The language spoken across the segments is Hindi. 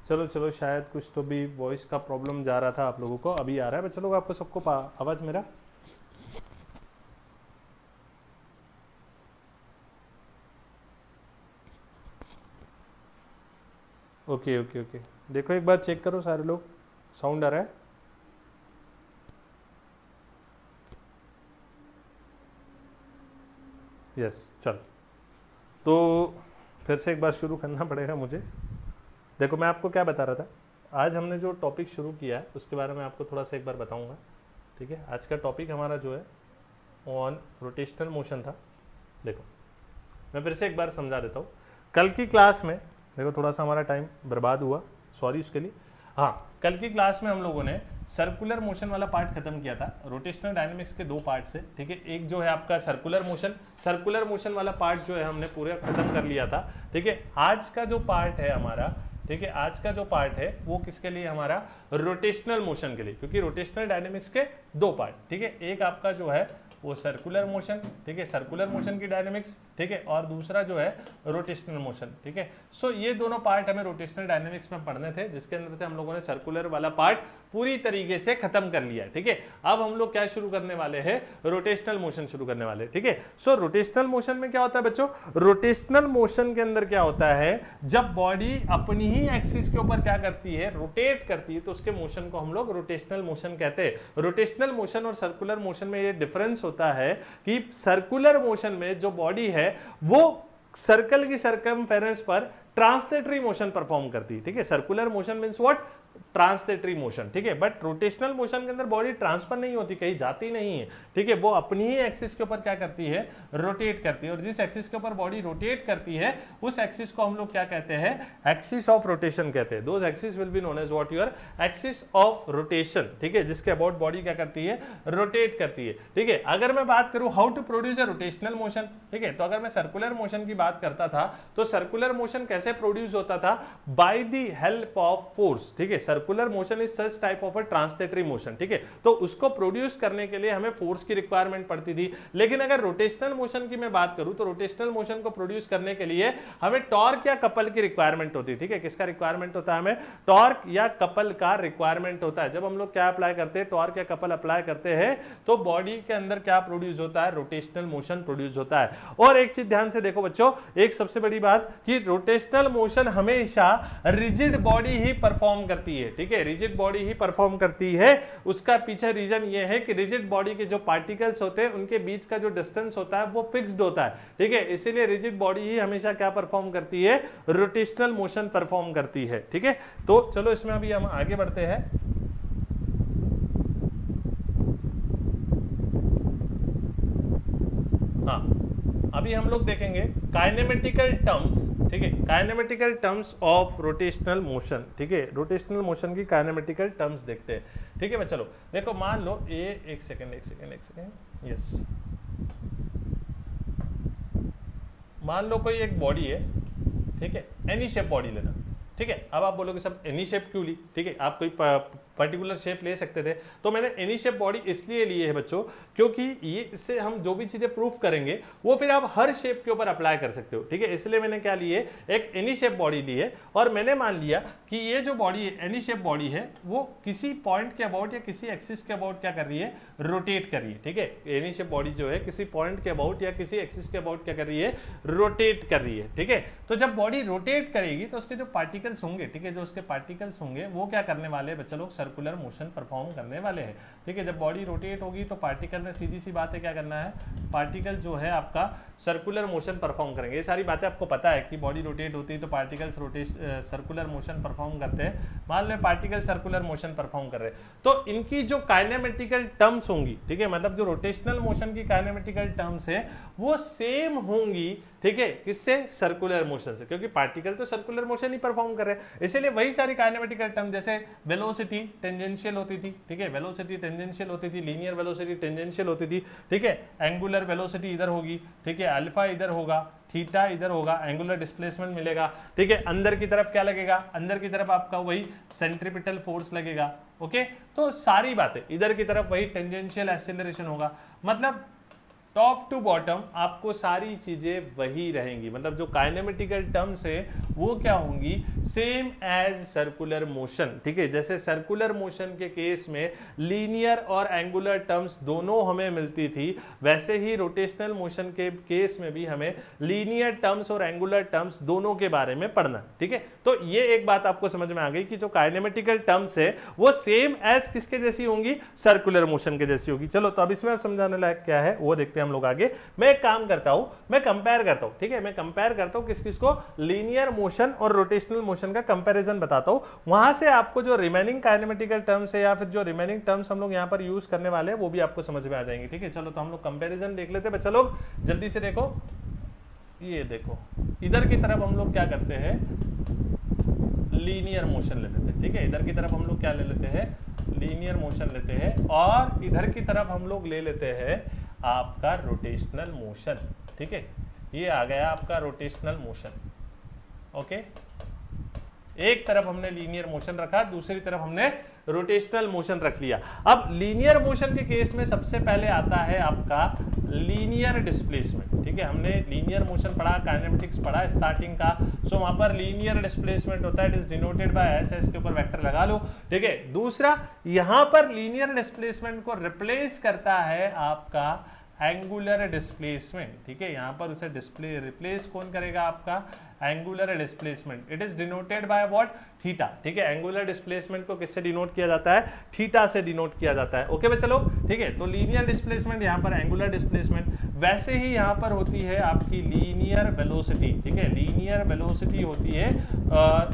चलो चलो, शायद कुछ तो भी वॉइस का प्रॉब्लम जा रहा था आप लोगों को, अभी आ रहा है बच्चा लोग, आपको सबको आवाज़ मेरा? ओके ओके ओके, देखो एक बार चेक करो सारे लोग, साउंड आ रहा है? यस, चल तो फिर से एक बार शुरू करना पड़ेगा मुझे। देखो मैं आपको क्या बता रहा था, आज हमने जो टॉपिक शुरू किया है उसके बारे में आपको थोड़ा सा एक बार बताऊंगा, ठीक है। आज का टॉपिक हमारा जो है ऑन रोटेशनल मोशन था। देखो मैं फिर से एक बार समझा देता हूँ। कल की क्लास में देखो थोड़ा सा हमारा टाइम बर्बाद हुआ, सॉरी उसके लिए। हाँ, कल की क्लास में हम लोगों ने सर्कुलर मोशन वाला पार्ट खत्म किया था। रोटेशनल डायनेमिक्स के दो पार्ट से, ठीक है। एक जो है आपका सर्कुलर मोशन वाला पार्ट जो है हमने पूरा खत्म कर लिया था, ठीक है। आज का जो पार्ट है हमारा, ठीक है, आज का जो पार्ट है वो किसके लिए? हमारा रोटेशनल मोशन के लिए, क्योंकि रोटेशनल डायनेमिक्स के दो पार्ट, ठीक है। एक आपका जो है वो सर्कुलर मोशन, ठीक है, सर्कुलर मोशन की डायनेमिक्स, ठीक है, और दूसरा जो है रोटेशनल मोशन, ठीक है। सो ये दोनों पार्ट हमें रोटेशनल डायनेमिक्स में पढ़ने थे, जिसके अंदर से हम लोगों ने सर्कुलर वाला पार्ट पूरी तरीके से खत्म कर लिया है, ठीक है। अब हम लोग क्या शुरू करने वाले हैं? रोटेशनल मोशन शुरू करने वाले हैं, ठीक है। सो रोटेशनल मोशन में क्या होता है बच्चों? रोटेशनल मोशन के अंदर क्या होता है, जब बॉडी अपनी ही एक्सिस के ऊपर क्या करती है? रोटेट करती है, तो उसके मोशन को हम लोग रोटेशनल मोशन कहते हैं। रोटेशनल मोशन और सर्कुलर मोशन में ये डिफरेंस होता है कि सर्कुलर मोशन में जो बॉडी है वो सर्कल की सर्कमफेरेंस पर ट्रांसलेटरी मोशन परफॉर्म करती है, ठीक है। Circular motion means what? Translatory motion, ठीक है। बट रोटेशनल मोशन के अंदर बॉडी ट्रांसफर नहीं होती, कहीं जाती नहीं है, ठीक है। वो अपनी ही एक्सिस के ऊपर क्या करती है? रोटेट करती है। और जिस एक्सिस के ऊपर बॉडी रोटेट करती है उस एक्सिस को हम लोग क्या कहते हैं? एक्सिस ऑफ रोटेशन कहते हैं। Those axis will be known as what? Your axis of rotation, ठीक है, जिसके अबाउट बॉडी क्या करती है? रोटेट करती है, ठीक है। अगर मैं बात करूं how to produce a rotational motion, ठीक है, तो अगर मैं सर्कुलर मोशन की बात करता था तो सर्कुलर मोशन कैसे प्रोड्यूस होता था? By the help of force, ठीक है। Circular motion is such type of a translatory motion, ठीक है। तो उसको प्रोड्यूस करने के लिए हमें फोर्स की रिक्वायरमेंट पड़ती थी। लेकिन अगर रोटेशनल मोशन की मैं बात करूं तो रोटेशनल मोशन को प्रोड्यूस करने के लिए हमें टॉर्क या कपल की रिक्वायरमेंट होती है, ठीक है। किसका रिक्वायरमेंट होता है? हमें टॉर्क या कपल का रिक्वायरमेंट होता है। जब हम लोग क्या अप्लाई करते हैं? टॉर्क या कपल अप्लाई करते हैं तो बॉडी के अंदर क्या प्रोड्यूस होता है? रोटेशनल मोशन प्रोड्यूस होता है। और एक चीज ध्यान से देखो बच्चों, एक सबसे बड़ी बात कि रोटेशनल मोशन हमेशा रिजिड बॉडी ही परफॉर्म करती है, ठीक है। रिजिड बॉडी ही परफॉर्म करती है। उसका पीछे रीजन ये है कि रिजिड बॉडी के जो पार्टिकल्स होते हैं उनके बीच का जो डिस्टेंस होता है वो फिक्स्ड होता है, ठीक है। इसीलिए रिजिड बॉडी ही हमेशा क्या परफॉर्म करती है? रोटेशनल मोशन परफॉर्म करती है, ठीक है। तो चलो इसमें अभी हम आगे बढ़ते हैं। हाँ, अभी हम लोग देखेंगे काइनेमेटिकल टर्म्स, ठीक है, kinematical terms of rotational motion, ठीक है। रोटेशनल मोशन की काइनेमेटिकल टर्म्स देखते हैं, ठीक है। चलो देखो, मान लो एक सेकेंड, यस, मान लो कोई एक बॉडी है, ठीक है, एनी शेप बॉडी लेना, ठीक है। अब आप बोलोगे सब एनी शेप क्यों ली? ठीक है, आप कोई पर्टिकुलर शेप ले सकते थे, तो मैंने एनी शेप बॉडी इसलिए ली है बच्चों क्योंकि ये इससे हम जो भी चीजें प्रूफ करेंगे वो फिर आप हर शेप के ऊपर अप्लाई कर सकते हो, ठीक है। इसलिए मैंने क्या ली है? एक एनी शेप बॉडी ली है और मैंने मान लिया कि ये जो बॉडी है, एनी शेप बॉडी है, वो किसी पॉइंट के अबाउट या किसी एक्सिस के अबाउट क्या कर रही है? रोटेट कर रही है, ठीक है। एनी शेप बॉडी जो है किसी पॉइंट के अबाउट या किसी एक्सिस के अबाउट क्या कर रही है? रोटेट कर रही है, ठीक है। तो जब बॉडी रोटेट करेगी तो उसके जो पार्टिकल्स होंगे, ठीक है, जो उसके पार्टिकल्स होंगे वो क्या करने वाले हैं बच्चे लोग? सर्कुलर मोशन परफॉर्म करने वाले हैं, ठीक है। जब बॉडी रोटेट होगी तो पार्टिकल ने सीधी सी बात है क्या करना है? पार्टिकल जो है आपका सर्कुलर मोशन परफॉर्म करेंगे। ये सारी बातें आपको पता है कि बॉडी रोटेट होती है तो पार्टिकल्स सर्कुलर मोशन परफॉर्म करते हैं। मान लें पार्टिकल सर्कुलर मोशन परफॉर्म कर रहे हैं तो इनकी जो काइनेमेटिकल टर्म्स होंगी, ठीक है, मतलब जो रोटेशनल मोशन की काइनेमेटिकल टर्म्स है वो सेम होंगी, ठीक है, किससे? सर्कुलर मोशन से, क्योंकि पार्टिकल तो सर्कुलर मोशन ही परफॉर्म कर रहे हैं। इसलिए वही सारी काइनेमेटिकल टर्म, जैसे वेलोसिटी टेंजेंशियल होती थी, ठीक है, वेलोसिटी टेंजेंशियल होती थी, लीनियर वेलोसिटी टेंजेंशियल होती थी, ठीक है। एंगुलर वेलोसिटी इधर होगी, ठीक है, अल्फा इधर होगा, थीटा इधर होगा, एंगुलर डिस्प्लेसमेंट मिलेगा, ठीक है। अंदर की तरफ क्या लगेगा? अंदर की तरफ आपका वही सेंट्रीपिटल फोर्स लगेगा, ओके। तो सारी बातें इधर की तरफ वही टेंजेंशियल एक्सेलरेशन होगा। मतलब टॉप टू बॉटम आपको सारी चीजें वही रहेंगी, मतलब जो काइनेमेटिकल टर्म्स है वो क्या होंगी, सेम एज सर्कुलर मोशन। ठीक है, जैसे सर्कुलर मोशन के केस में लीनियर और एंगुलर टर्म्स दोनों हमें मिलती थी, वैसे ही रोटेशनल मोशन के केस में भी हमें लीनियर टर्म्स और एंगुलर टर्म्स दोनों के बारे में पढ़ना। ठीक है, तो ये एक बात आपको समझ में आ गई कि जो काइनेमेटिकल टर्म्स है वो सेम एज किसके जैसी होंगी, सर्कुलर मोशन के जैसी होगी। चलो, तो अब इसमें समझाने लायक क्या है वो देखते हैं हम लोग आगे। मैं एक काम करता हूं, मैं कंपेयर करता हूं। ठीक है, मैं कंपेयर करता हूं किस किस को, लीनियर मोशन और रोटेशनल मोशन का कंपैरिजन बताता हूं, वहां से आपको जो रिमेनिंग काइनेमेटिकल टर्म्स है या फिर जो रिमेनिंग टर्म्स हम लोग यहां पर यूज करने वाले हैं वो भी आपको समझ में आ जाएंगे। ठीक है, चलो तो हम लोग कंपैरिजन देख लेते हैं बच्चा लोग, जल्दी से देखो। ये देखो, इधर की तरफ हम लोग क्या करते हैं, लीनियर मोशन ले लेते हैं। ठीक है, इधर की तरफ हम लोग क्या ले लेते हैं, लीनियर मोशन लेते हैं, और इधर की तरफ हम लोग ले लेते हैं आपका रोटेशनल मोशन। ठीक है, ये आ गया आपका रोटेशनल मोशन। ओके, एक तरफ हमने लीनियर मोशन रखा, दूसरी तरफ हमने रोटेशनल मोशन रख लिया। अब लीनियर मोशन के केस में सबसे पहले आता है आपका लीनियर डिस्प्लेसमेंट। ठीक है, हमने लीनियर मोशन पढ़ा, काइनेमेटिक्स पढ़ा स्टार्टिंग का, सो वहां पर लीनियर डिस्प्लेसमेंट होता है, it is denoted by S, S के ऊपर वेक्टर लगा लो। ठीक है, दूसरा यहां पर लीनियर डिस्प्लेसमेंट को रिप्लेस करता है आपका एंगुलर डिस्प्लेसमेंट। ठीक है, यहां पर उसे रिप्लेस कौन करेगा, आपका angular displacement. It is denoted by what, theta. ठीक है, एंगुलर डिस्प्लेसमेंट को किससे डिनोट किया जाता है, थीटा से डिनोट किया जाता है। ओके बच्चा लोग, ठीक है, तो लीनियर डिस्प्लेसमेंट यहाँ पर एंगुलर डिस्प्लेसमेंट, वैसे ही यहाँ पर होती है आपकी लीनियर वेलोसिटी। ठीक है, लीनियर वेलोसिटी होती है,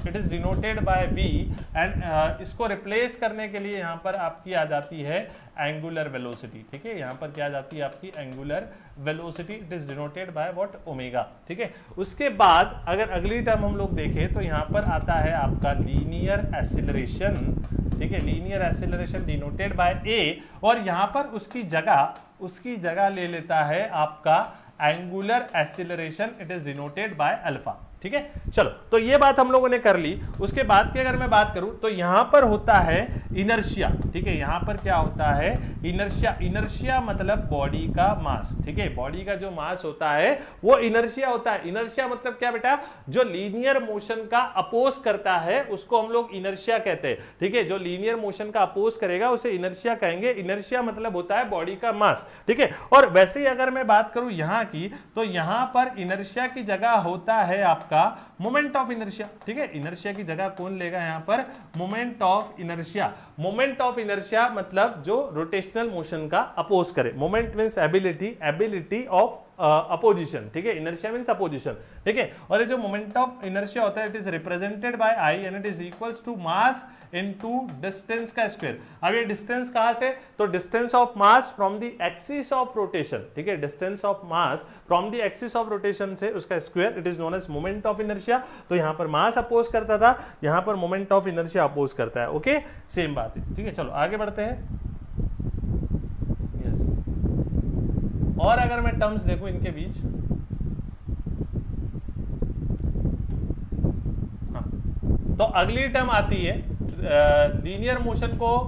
it is denoted by v, and इसको रिप्लेस करने के लिए यहाँ पर आपकी आ जाती है एंगुलर वेलोसिटी। ठीक है, यहाँ पर क्या आ जाती है आपकी angular velocity, it is denoted by what, omega. ठीक है, उसके बाद अगर अगली टर्म हम लोग देखें तो यहाँ पर आता है आपका लीनियर एक्सीलरेशन। ठीक है, linear acceleration denoted by a, और यहाँ पर उसकी जगह ले लेता है आपका angular acceleration, it is denoted by alpha. ठीक है, चलो तो ये बात हम लोगों ने कर ली। उसके बाद की अगर मैं बात करूं तो यहां पर होता है इनर्शिया। ठीक है, यहां पर क्या होता है, इनर्शिया। इनर्शिया मतलब बॉडी का मास। ठीक है, बॉडी का जो मास होता है वो इनर्शिया होता है। इनर्शिया मतलब क्या बेटा, जो लीनियर मोशन का अपोज करता है उसको हम लोग इनर्शिया कहते हैं। ठीक है, जो लीनियर मोशन का अपोज करेगा उसे इनर्शिया कहेंगे। इनर्शिया मतलब होता है बॉडी का मास। ठीक है, और वैसे ही अगर मैं बात करूं यहां की, तो यहां पर इनर्शिया की जगह होता है आपका मोमेंट ऑफ इनर्शिया। ठीक है, इनर्शिया की जगह कौन लेगा यहां पर, moment of inertia. Moment of inertia मतलब जो रोटेशनल मोशन का अपोज करे। Moment means ability of opposition. ठीक है, इनर्शिया मींस अपोजिशन। ठीक है, और ये जो मोमेंट ऑफ इनर्शिया होता है it is represented by I, and it is equals to mass into distance का स्क्वायर। अब ये डिस्टेंस कहां से, तो distance of mass from the axis of rotation. ठीक है, distance of mass from the axis of rotation से उसका square, it is known as moment of inertia. तो यहां पर मास अपोज करता था, यहां पर मोमेंट ऑफ इनर्शिया अपोज करता है। ओके, सेम बात है। ठीक है, चलो आगे बढ़ते हैं। यस, और अगर मैं टर्म्स देखूं इनके बीच, हाँ, तो अगली टर्म आती है लीनियर मोशन को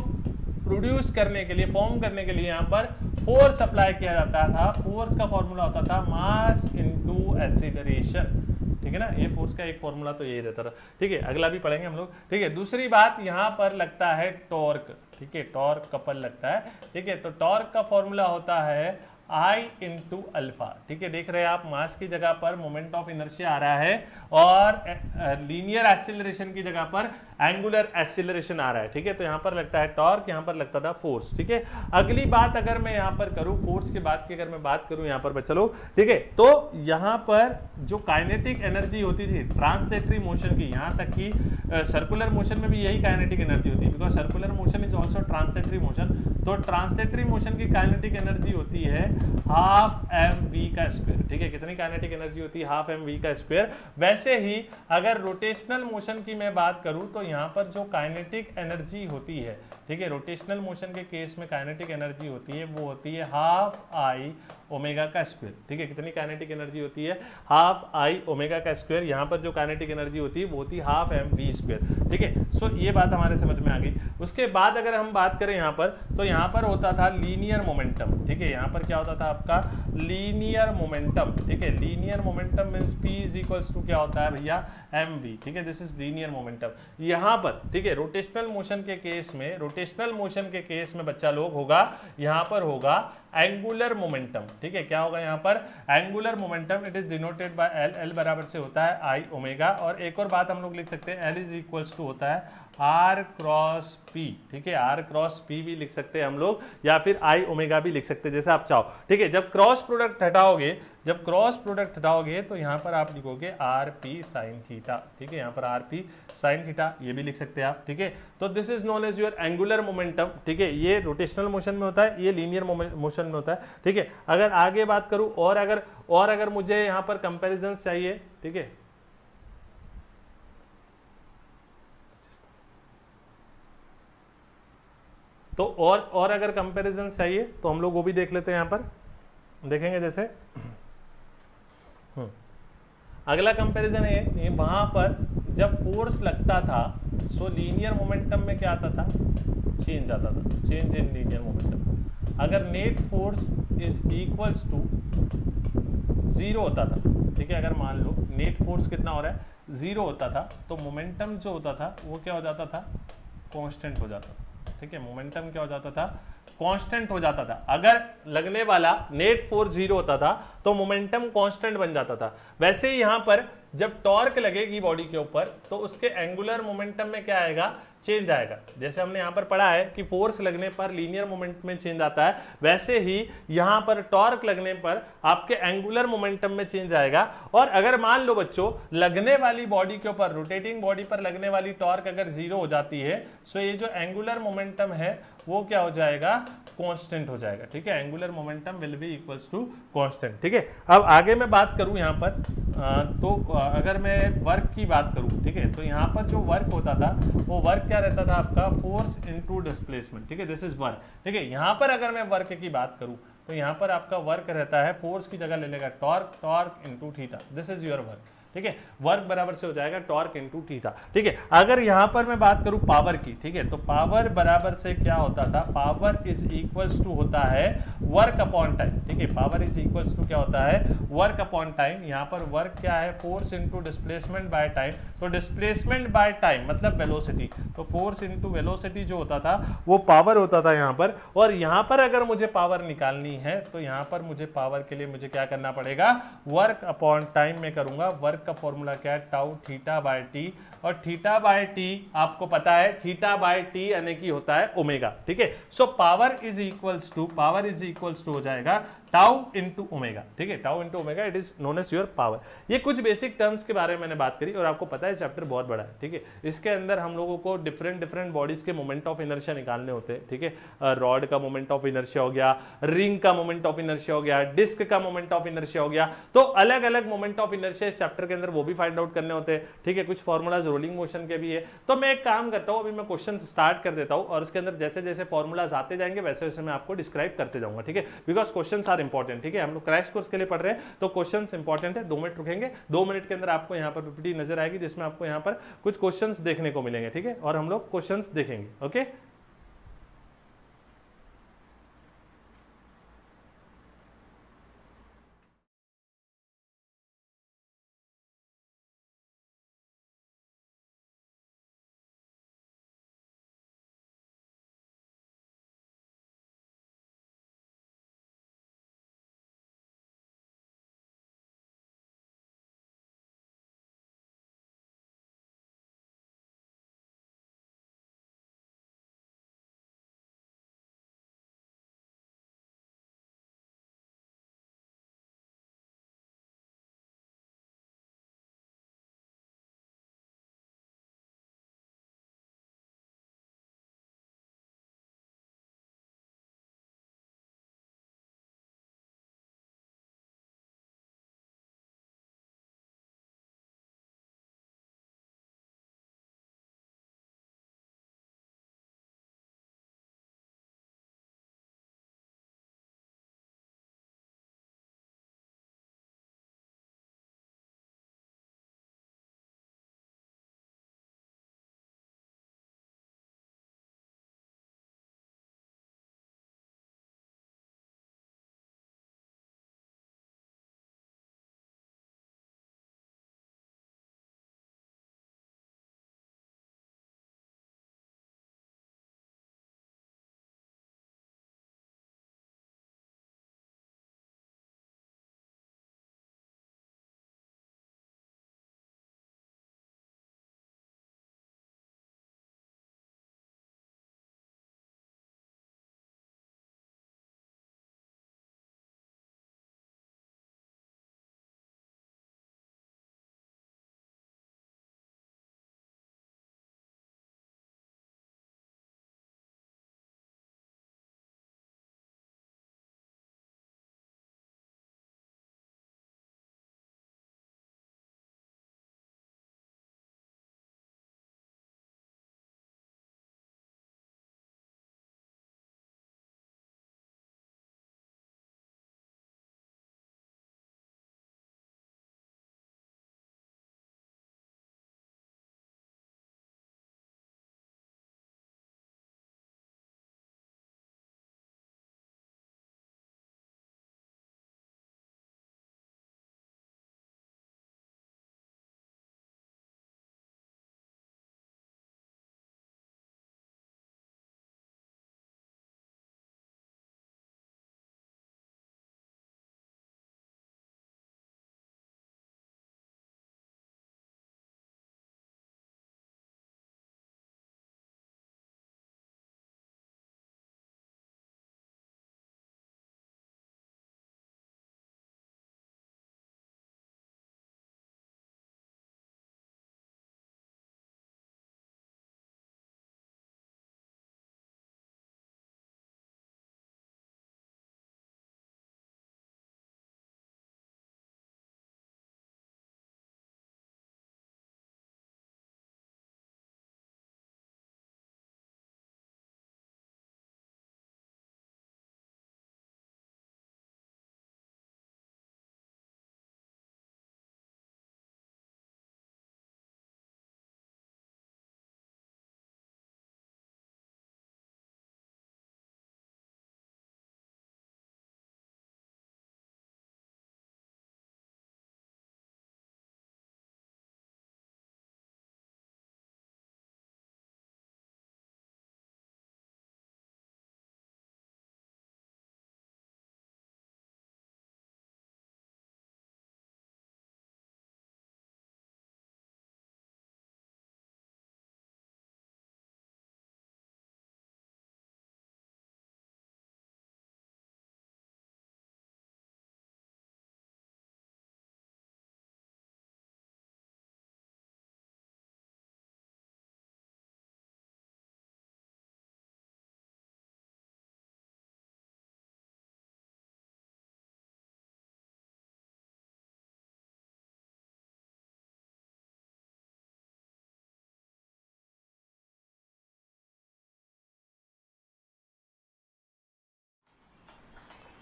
प्रोड्यूस करने के लिए, फॉर्म करने के लिए यहां पर फोर्स अप्लाई किया जाता था। फोर्स का फॉर्मूला होता था मास इनटू एक्सीलरेशन। ठीक है ना, ये फोर्स का एक फॉर्मूला तो यही रहता था। ठीक है, अगला भी पढ़ेंगे हम लोग। ठीक है, दूसरी बात यहां पर लगता है टॉर्क। ठीक है, टॉर्क कपल लगता है। ठीक है, तो टॉर्क का फॉर्मूला होता है I इंटू अल्फा। ठीक है, देख रहे हैं आप, मास की जगह पर मोमेंट ऑफ इनर्शिया आ रहा है और लीनियर एक्सीलरेशन की जगह पर एंगुलर एक्सीलरेशन आ रहा है। ठीक है, तो यहां पर लगता है टॉर्क, यहां पर लगता था फोर्स। ठीक है, अगली बात अगर मैं यहां पर करूं, फोर्स के बाद की अगर मैं बात करूं यहां पर चलो, ठीक है, तो यहां पर जो काइनेटिक एनर्जी होती थी ट्रांसलेटरी मोशन की, यहां तक कि सर्कुलर मोशन में भी यही काइनेटिक एनर्जी होती है, because circular motion is also translatory motion. तो ट्रांसलेटरी मोशन की काइनेटिक एनर्जी होती है हाफ एम वी का स्क्वायर। ठीक है, कितनी काइनेटिक एनर्जी होती है, हाफ एम वी का स्क्वायर। वैसे ही अगर रोटेशनल मोशन की मैं बात करूं तो यहां पर जो काइनेटिक एनर्जी होती है, ठीक है, रोटेशनल मोशन के केस में काइनेटिक एनर्जी होती है वो होती है हाफ आई ओमेगा का स्क्वायर। ठीक है, कितनी काइनेटिक एनर्जी होती है, हाफ आई ओमेगा का स्क्वायर। यहां पर जो काइनेटिक एनर्जी होती है वो होती है हाफ एम वी स्क्वायर। ठीक है, सो ये बात हमारे समझ में आ गई। उसके बाद अगर हम बात करें यहां पर, तो यहां पर होता था लीनियर मोमेंटम। ठीक ठीक है, यहाँ पर क्या होता था आपका लीनियर मोमेंटम, ठीक है, linear momentum means p is equals to क्या होता है भैया mv, ठीक है, दिस इज लीनियर मोमेंटम। यहाँ पर ठीक है रोटेशनल मोशन के केस में, रोटेशनल मोशन के केस में बच्चा लोग होगा यहाँ पर होगा एंगुलर मोमेंटम, ठीक है, क्या होगा यहाँ पर angular momentum, it is denoted by L, L बराबर से होता है आई ओमेगा, और एक और बात हम लोग लिख सकते हैं एल इज इक्वल्स टू होता है आर क्रॉस पी, ठीक है, आर क्रॉस पी भी लिख सकते हैं हम लोग, या फिर आई ओमेगा भी लिख सकते हैं जैसे आप चाहो, ठीक है। जब क्रॉस प्रोडक्ट हटाओगे, जब क्रॉस प्रोडक्ट हटाओगे तो यहाँ पर आप लिखोगे आर पी साइन थीटा, ठीक है, यहाँ पर आर पी साइन थीटा ये भी लिख सकते हैं आप, ठीक है। तो this is known as your angular momentum, ठीक है, ये रोटेशनल मोशन में होता है, ये लीनियर मोशन में होता है, ठीक है। अगर आगे बात करूं और अगर मुझे यहाँ पर कंपेरिजन चाहिए, ठीक है, तो और अगर कंपैरिजन चाहिए तो हम लोग वो भी देख लेते हैं, यहाँ पर देखेंगे जैसे अगला कंपैरिजन है ये वहां पर जब फोर्स लगता था सो लीनियर मोमेंटम में क्या आता था, चेंज आता था, चेंज इन लीनियर मोमेंटम। अगर net force is equals to zero होता था, ठीक है, अगर मान लो नेट फोर्स कितना हो रहा है जीरो होता था, तो मोमेंटम जो होता था वो क्या हो जाता था, कांस्टेंट हो जाता था, ठीक है, मोमेंटम क्या हो जाता था, कांस्टेंट हो जाता था। अगर लगने वाला नेट फोर्स जीरो होता था तो मोमेंटम कांस्टेंट बन जाता था। वैसे ही यहां पर जब टॉर्क लगेगी बॉडी के ऊपर तो उसके एंगुलर मोमेंटम में क्या आएगा, चेंज आएगा। जैसे हमने यहां पर पढ़ा है कि फोर्स लगने पर लीनियर मोमेंट में चेंज आता है, वैसे ही यहां पर टॉर्क लगने पर आपके एंगुलर मोमेंटम में चेंज आएगा। और अगर मान लो बच्चों लगने वाली बॉडी के ऊपर, रोटेटिंग बॉडी पर लगने वाली टॉर्क अगर जीरो हो जाती है सो ये जो एंगुलर मोमेंटम है वो क्या हो जाएगा, कांस्टेंट हो जाएगा, ठीक है, angular momentum will be equals to constant, ठीक है। अब आगे मैं बात करूं यहां पर तो अगर मैं वर्क की बात करूं, ठीक है, तो यहां पर जो वर्क होता था वो वर्क क्या रहता था आपका, फोर्स इनटू डिस्प्लेसमेंट, ठीक है, दिस इज वर्क, ठीक है। यहां पर अगर मैं वर्क की बात करूं तो यहां पर आपका वर्क रहता है, फोर्स की जगह ले लेगा torque, torque into theta, this is your work, ठीक है, वर्क बराबर से हो जाएगा टॉर्क इनटू थीटा, ठीक है। अगर यहां पर मैं बात करूं पावर की, ठीक है, तो पावर बराबर से क्या होता था, पावर इज इक्वल्स टू होता है वर्क अपॉन टाइम, ठीक है, पावर इज इक्वल्स टू क्या होता है, वर्क अपॉन टाइम। यहां पर वर्क क्या है, force into displacement by time, तो डिस्प्लेसमेंट बाय टाइम मतलब वेलोसिटी, तो फोर्स इनटू वेलोसिटी जो होता था वो पावर होता था यहां पर। और यहां पर अगर मुझे पावर निकालनी है तो यहां पर मुझे पावर के लिए मुझे क्या करना पड़ेगा, वर्क अपॉन टाइम में करूंगा। वर्क का फॉर्मूला क्या है, टाउ थीटा बाय टी, और थीटा बाय टी आपको पता है थीटा बाय टी यानी कि होता है ओमेगा, ठीक है। So power is equals to हो जाएगा टाउ इनटू ओमेगा, ठीक है, tau into omega, it is known as your power. ये कुछ बेसिक टर्म्स के बारे में मैंने बात करी, और आपको पता है चैप्टर बहुत बड़ा है, ठीक है, इसके अंदर हम लोगों को डिफरेंट बॉडीज के मोमेंट ऑफ इनर्शिया निकालने होते हैं, ठीक है। रॉड का मोमेंट ऑफ इनर्शिया हो गया, रिंग का मोमेंट ऑफ इनर्शिया हो गया, डिस्क का मोमेंट ऑफ इनर्शिया हो गया, तो अलग अलग मोमेंट ऑफ इनर्शिया इस चैप्टर के अंदर वो भी फाइंड आउट करने होते हैं, ठीक है। कुछ फॉर्मुलाज रोलिंग मोशन के भी है। तो मैं एक काम करता हूं, अभी मैं क्वेश्चन स्टार्ट कर देता हूं और उसके अंदर जैसे जैसे फॉर्मुलाज आते जाएंगे वैसे वैसे मैं आपको डिस्क्राइब करते जाऊंगा, ठीक है, बिकॉज क्वेश्चन आर इंपॉर्टेंट, ठीक है। हम लोग क्रैश कोर्स के लिए पढ़ रहे हैं तो क्वेश्चंस इंपॉर्टेंट है। 2 मिनट रुकेंगे, 2 मिनट के अंदर आपको यहाँ पर पीपीटी नजर आएगी जिसमें आपको यहाँ पर कुछ क्वेश्चंस देखने को मिलेंगे, ठीक है, और हम लोग क्वेश्चंस देखेंगे, ओके।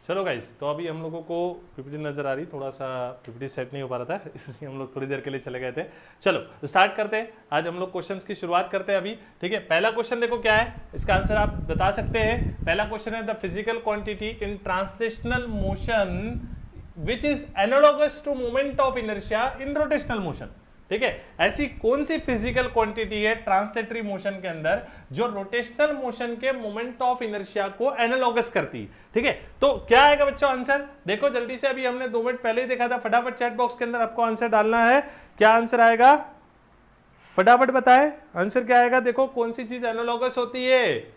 चलो गाइस, तो अभी हम लोगों को पीपीटी नजर आ रही, थोड़ा सा पीपीटी सेट नहीं हो पा रहा था इसलिए हम लोग थोड़ी देर के लिए चले गए थे। चलो स्टार्ट करते हैं, आज हम लोग क्वेश्चंस की शुरुआत करते हैं अभी। ठीक है, पहला क्वेश्चन देखो क्या है, इसका आंसर आप बता सकते हैं। पहला क्वेश्चन है the physical quantity in translational motion which is analogous to moment of inertia in rotational motion. ठीक है, ऐसी कौन सी फिजिकल क्वांटिटी है ट्रांसलेटरी मोशन के अंदर जो रोटेशनल मोशन के मोमेंट ऑफ इनर्शिया को एनालॉगस करती है। ठीक है, तो क्या आएगा बच्चों आंसर, देखो जल्दी से, अभी हमने 2 मिनट पहले ही देखा था, फटाफट चैट बॉक्स के अंदर आपको आंसर डालना है। क्या आंसर आएगा, फटाफट बताए आंसर क्या आएगा। देखो कौन सी चीज एनालॉगस होती है,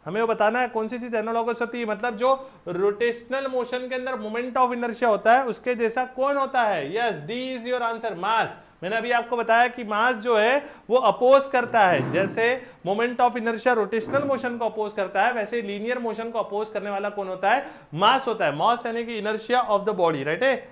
हमें वो बताना है कौन सी चीज एनालॉगस होती है, मतलब जो रोटेशनल मोशन के अंदर मोमेंट ऑफ इनर्शिया होता है उसके जैसा कौन होता है। Yes, D is your answer, mass. मैंने अभी आपको बताया कि मास जो है वो अपोज करता है, जैसे moment of inertia rotational motion को अपोज करता है, वैसे लीनियर मोशन को अपोज करने वाला कौन होता है, मास होता है। मास यानी कि inertia of the body, right है।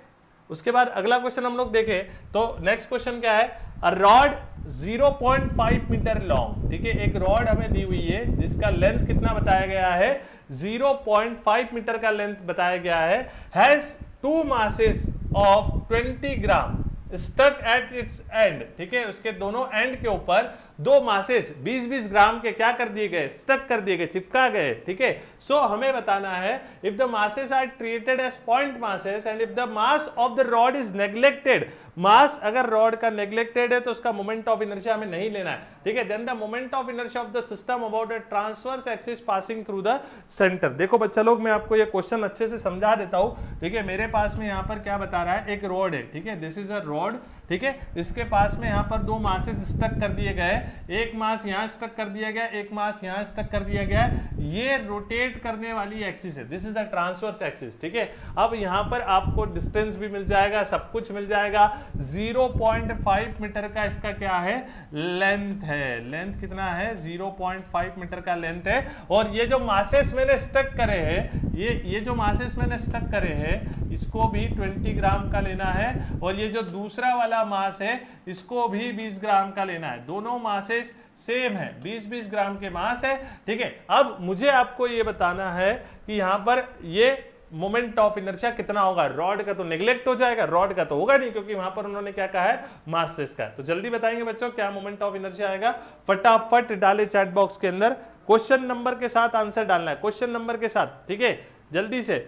उसके बाद अगला क्वेश्चन हम लोग देखें तो नेक्स्ट क्वेश्चन क्या है, अ रॉड 0.5 मीटर लॉन्ग। ठीक है, एक रॉड हमें दी हुई है जिसका लेंथ कितना बताया गया है, 0.5 मीटर का लेंथ बताया गया है, has 2 masses of 20 gram stuck at its end. ठीक है, उसके दोनों एंड के ऊपर 2 मासेस 20-20 ग्राम के क्या कर दिए गए, स्टक कर दिए गए, चिपका गए। ठीक है, सो हमें बताना है if the masses are treated as point masses and if the mass of the rod is neglected. Mass अगर रॉड का नेग्लेक्टेड है तो उसका मोमेंट ऑफ इनर्शिया हमें नहीं लेना है। ठीक है, then the moment of inertia of the system about a transverse axis passing through the centre. देखो बच्चा लोग, मैं आपको ये क्वेश्चन अच्छे से समझा देता हूं। ठीक है, मेरे पास में यहाँ पर क्या बता रहा है, एक रॉड है। ठीक है, दिस इज अ रॉड। ठीक है, इसके पास में यहाँ पर 2 मासेस स्टक कर दिए गए, एक मास यहाँ स्टक कर दिया गया, एक मास यहाँ स्टक कर दिया गया। ये रोटेट करने वाली एक्सिस है, this is the transverse axis. ठीक है, अब यहाँ पर आपको डिस्टेंस भी मिल जाएगा, सब कुछ मिल जाएगा। 0.5 मीटर का इसका क्या है, लेंथ है। लेंथ कितना है, 0.5 मीटर का लेंथ है। और ये जो मासेस मैंने स्टक करे हैं, ये जो मासेस मैंने स्टक करे हैं, इसको भी 20 ग्राम का लेना है। और ये जो दूसरा वाला मास है इसको भी 20 ग्राम का लेना है। दोनों मासेस सेम है, 20-20 ग्राम के मास है। ठीक है, अब मुझे आपको ये बताना है कि यहां पर ये मोमेंट ऑफ इनर्शिया कितना होगा। रॉड का तो नेग्लेक्ट हो जाएगा, रॉड का तो होगा नहीं, क्योंकि वहां पर उन्होंने क्या कहा है, मास से इसका। तो जल्दी बताएंगे बच्चों क्या मोमेंट ऑफ इनर्शिया आएगा, फटाफट डाले चैट बॉक्स के अंदर, क्वेश्चन नंबर के साथ आंसर डालना है, क्वेश्चन नंबर के साथ। ठीक है, जल्दी से।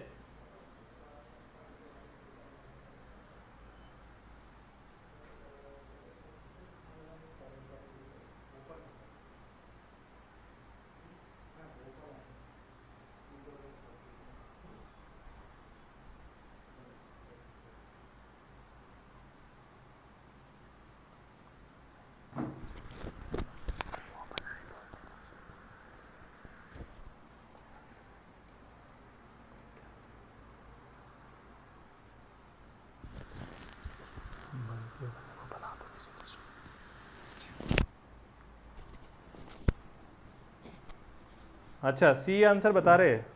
अच्छा, सी आंसर बता रहे हैं।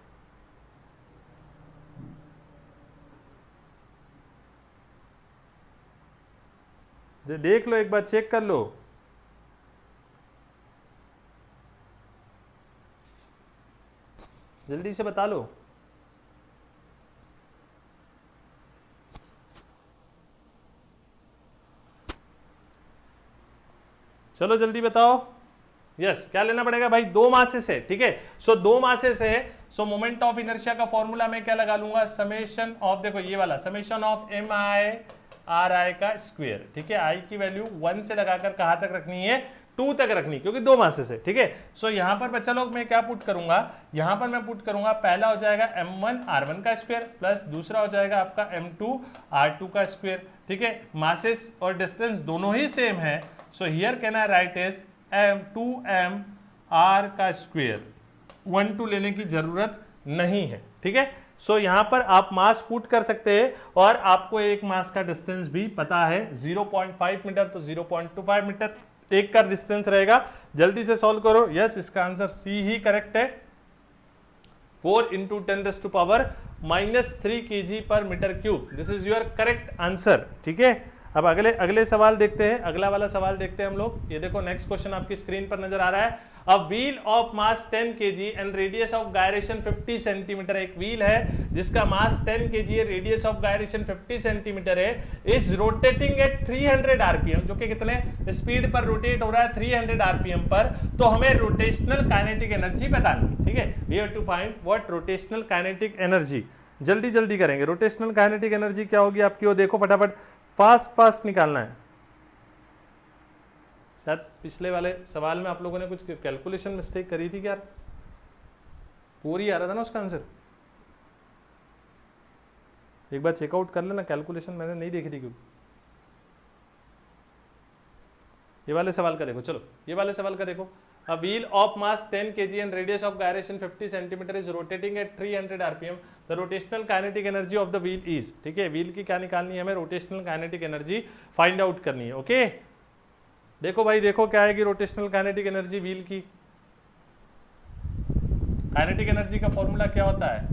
देख लो एक बार, चेक कर लो। जल्दी से बता लो। चलो जल्दी बताओ। यस, क्या लेना पड़ेगा भाई, 2 मासेस है। ठीक है, सो 2 मासेस है, सो मोमेंट ऑफ इनर्शिया का फॉर्मूला मैं क्या लगा लूंगा, समेशन ऑफ, देखो ये वाला समेशन ऑफ MI/RI का स्क्वायर। ठीक है, आई की वैल्यू 1 से लगाकर कहां तक रखनी है, 2 तक रखनी, क्योंकि 2 मासेस है। ठीक है, सो यहां पर बच्चा लोग मैं क्या पुट करूंगा, यहां पर मैं पुट करूंगा, पहला हो जाएगा M1/R1 का स्क्वायर प्लस दूसरा हो जाएगा आपका M2/R2 का स्क्वायर। ठीक है, मासेस और डिस्टेंस दोनों ही सेम है, so here can I right is M2M/R का स्क्वायर। 1-2 लेने की जरूरत नहीं है। ठीक है, सो यहां पर आप मास पुट कर सकते हैं और आपको एक मास का डिस्टेंस भी पता है, 0.5 मीटर, तो 0.25 मीटर एक का डिस्टेंस रहेगा। जल्दी से सॉल्व करो। यस, इसका आंसर सी ही करेक्ट है, 4 × 10⁻³ kg/m³। This is your correct answer. ठीक है, अब अगले अगले सवाल देखते हैं, अगला वाला सवाल देखते हैं हम लोग। ये देखो नेक्स्ट क्वेश्चन आपकी स्क्रीन पर नजर आ रहा है। A wheel of mass 10 kg and radius of gyration 50 centimetre, एक व्हील है जिसका मास 10 kg है, रेडियस ऑफ गायरेशन 50 सेंटीमीटर है, इज रोटेटिंग एट 300 आरपीएम, जो कि कितने स्पीड पर रोटेट हो रहा है, 300 आरपीएम पर। तो हमें रोटेशनल काइनेटिक एनर्जी बतानी है, ठीक है। We have to find what rotational kinetic energy. जल्दी जल्दी करेंगे। रोटेशनल काइनेटिक एनर्जी क्या होगी आपकी, वो देखो फटाफट, फास्ट फास्ट निकालना है। शायद पिछले वाले सवाल में आप लोगों ने कुछ कैलकुलेशन मिस्टेक करी थी क्या? पूरी आ रहा था ना उसका आंसर, एक बार चेकआउट कर लेना, कैलकुलेशन मैंने नहीं देखी थी क्यों। ये वाले सवाल का देखो, चलो ये वाले सवाल का देखो। A wheel of mass 10 kg and radius of gyration 50 cm is rotating at 300 rpm. The rotational kinetic energy of the wheel is, ठीक है, व्हील की क्या निकालनी है हमें, rotational kinetic energy find out करनी है। ओके, देखो भाई देखो क्या आएगी रोटेशनल काइनेटिक एनर्जी व्हील की। काइनेटिक एनर्जी का फॉर्मूला क्या होता है,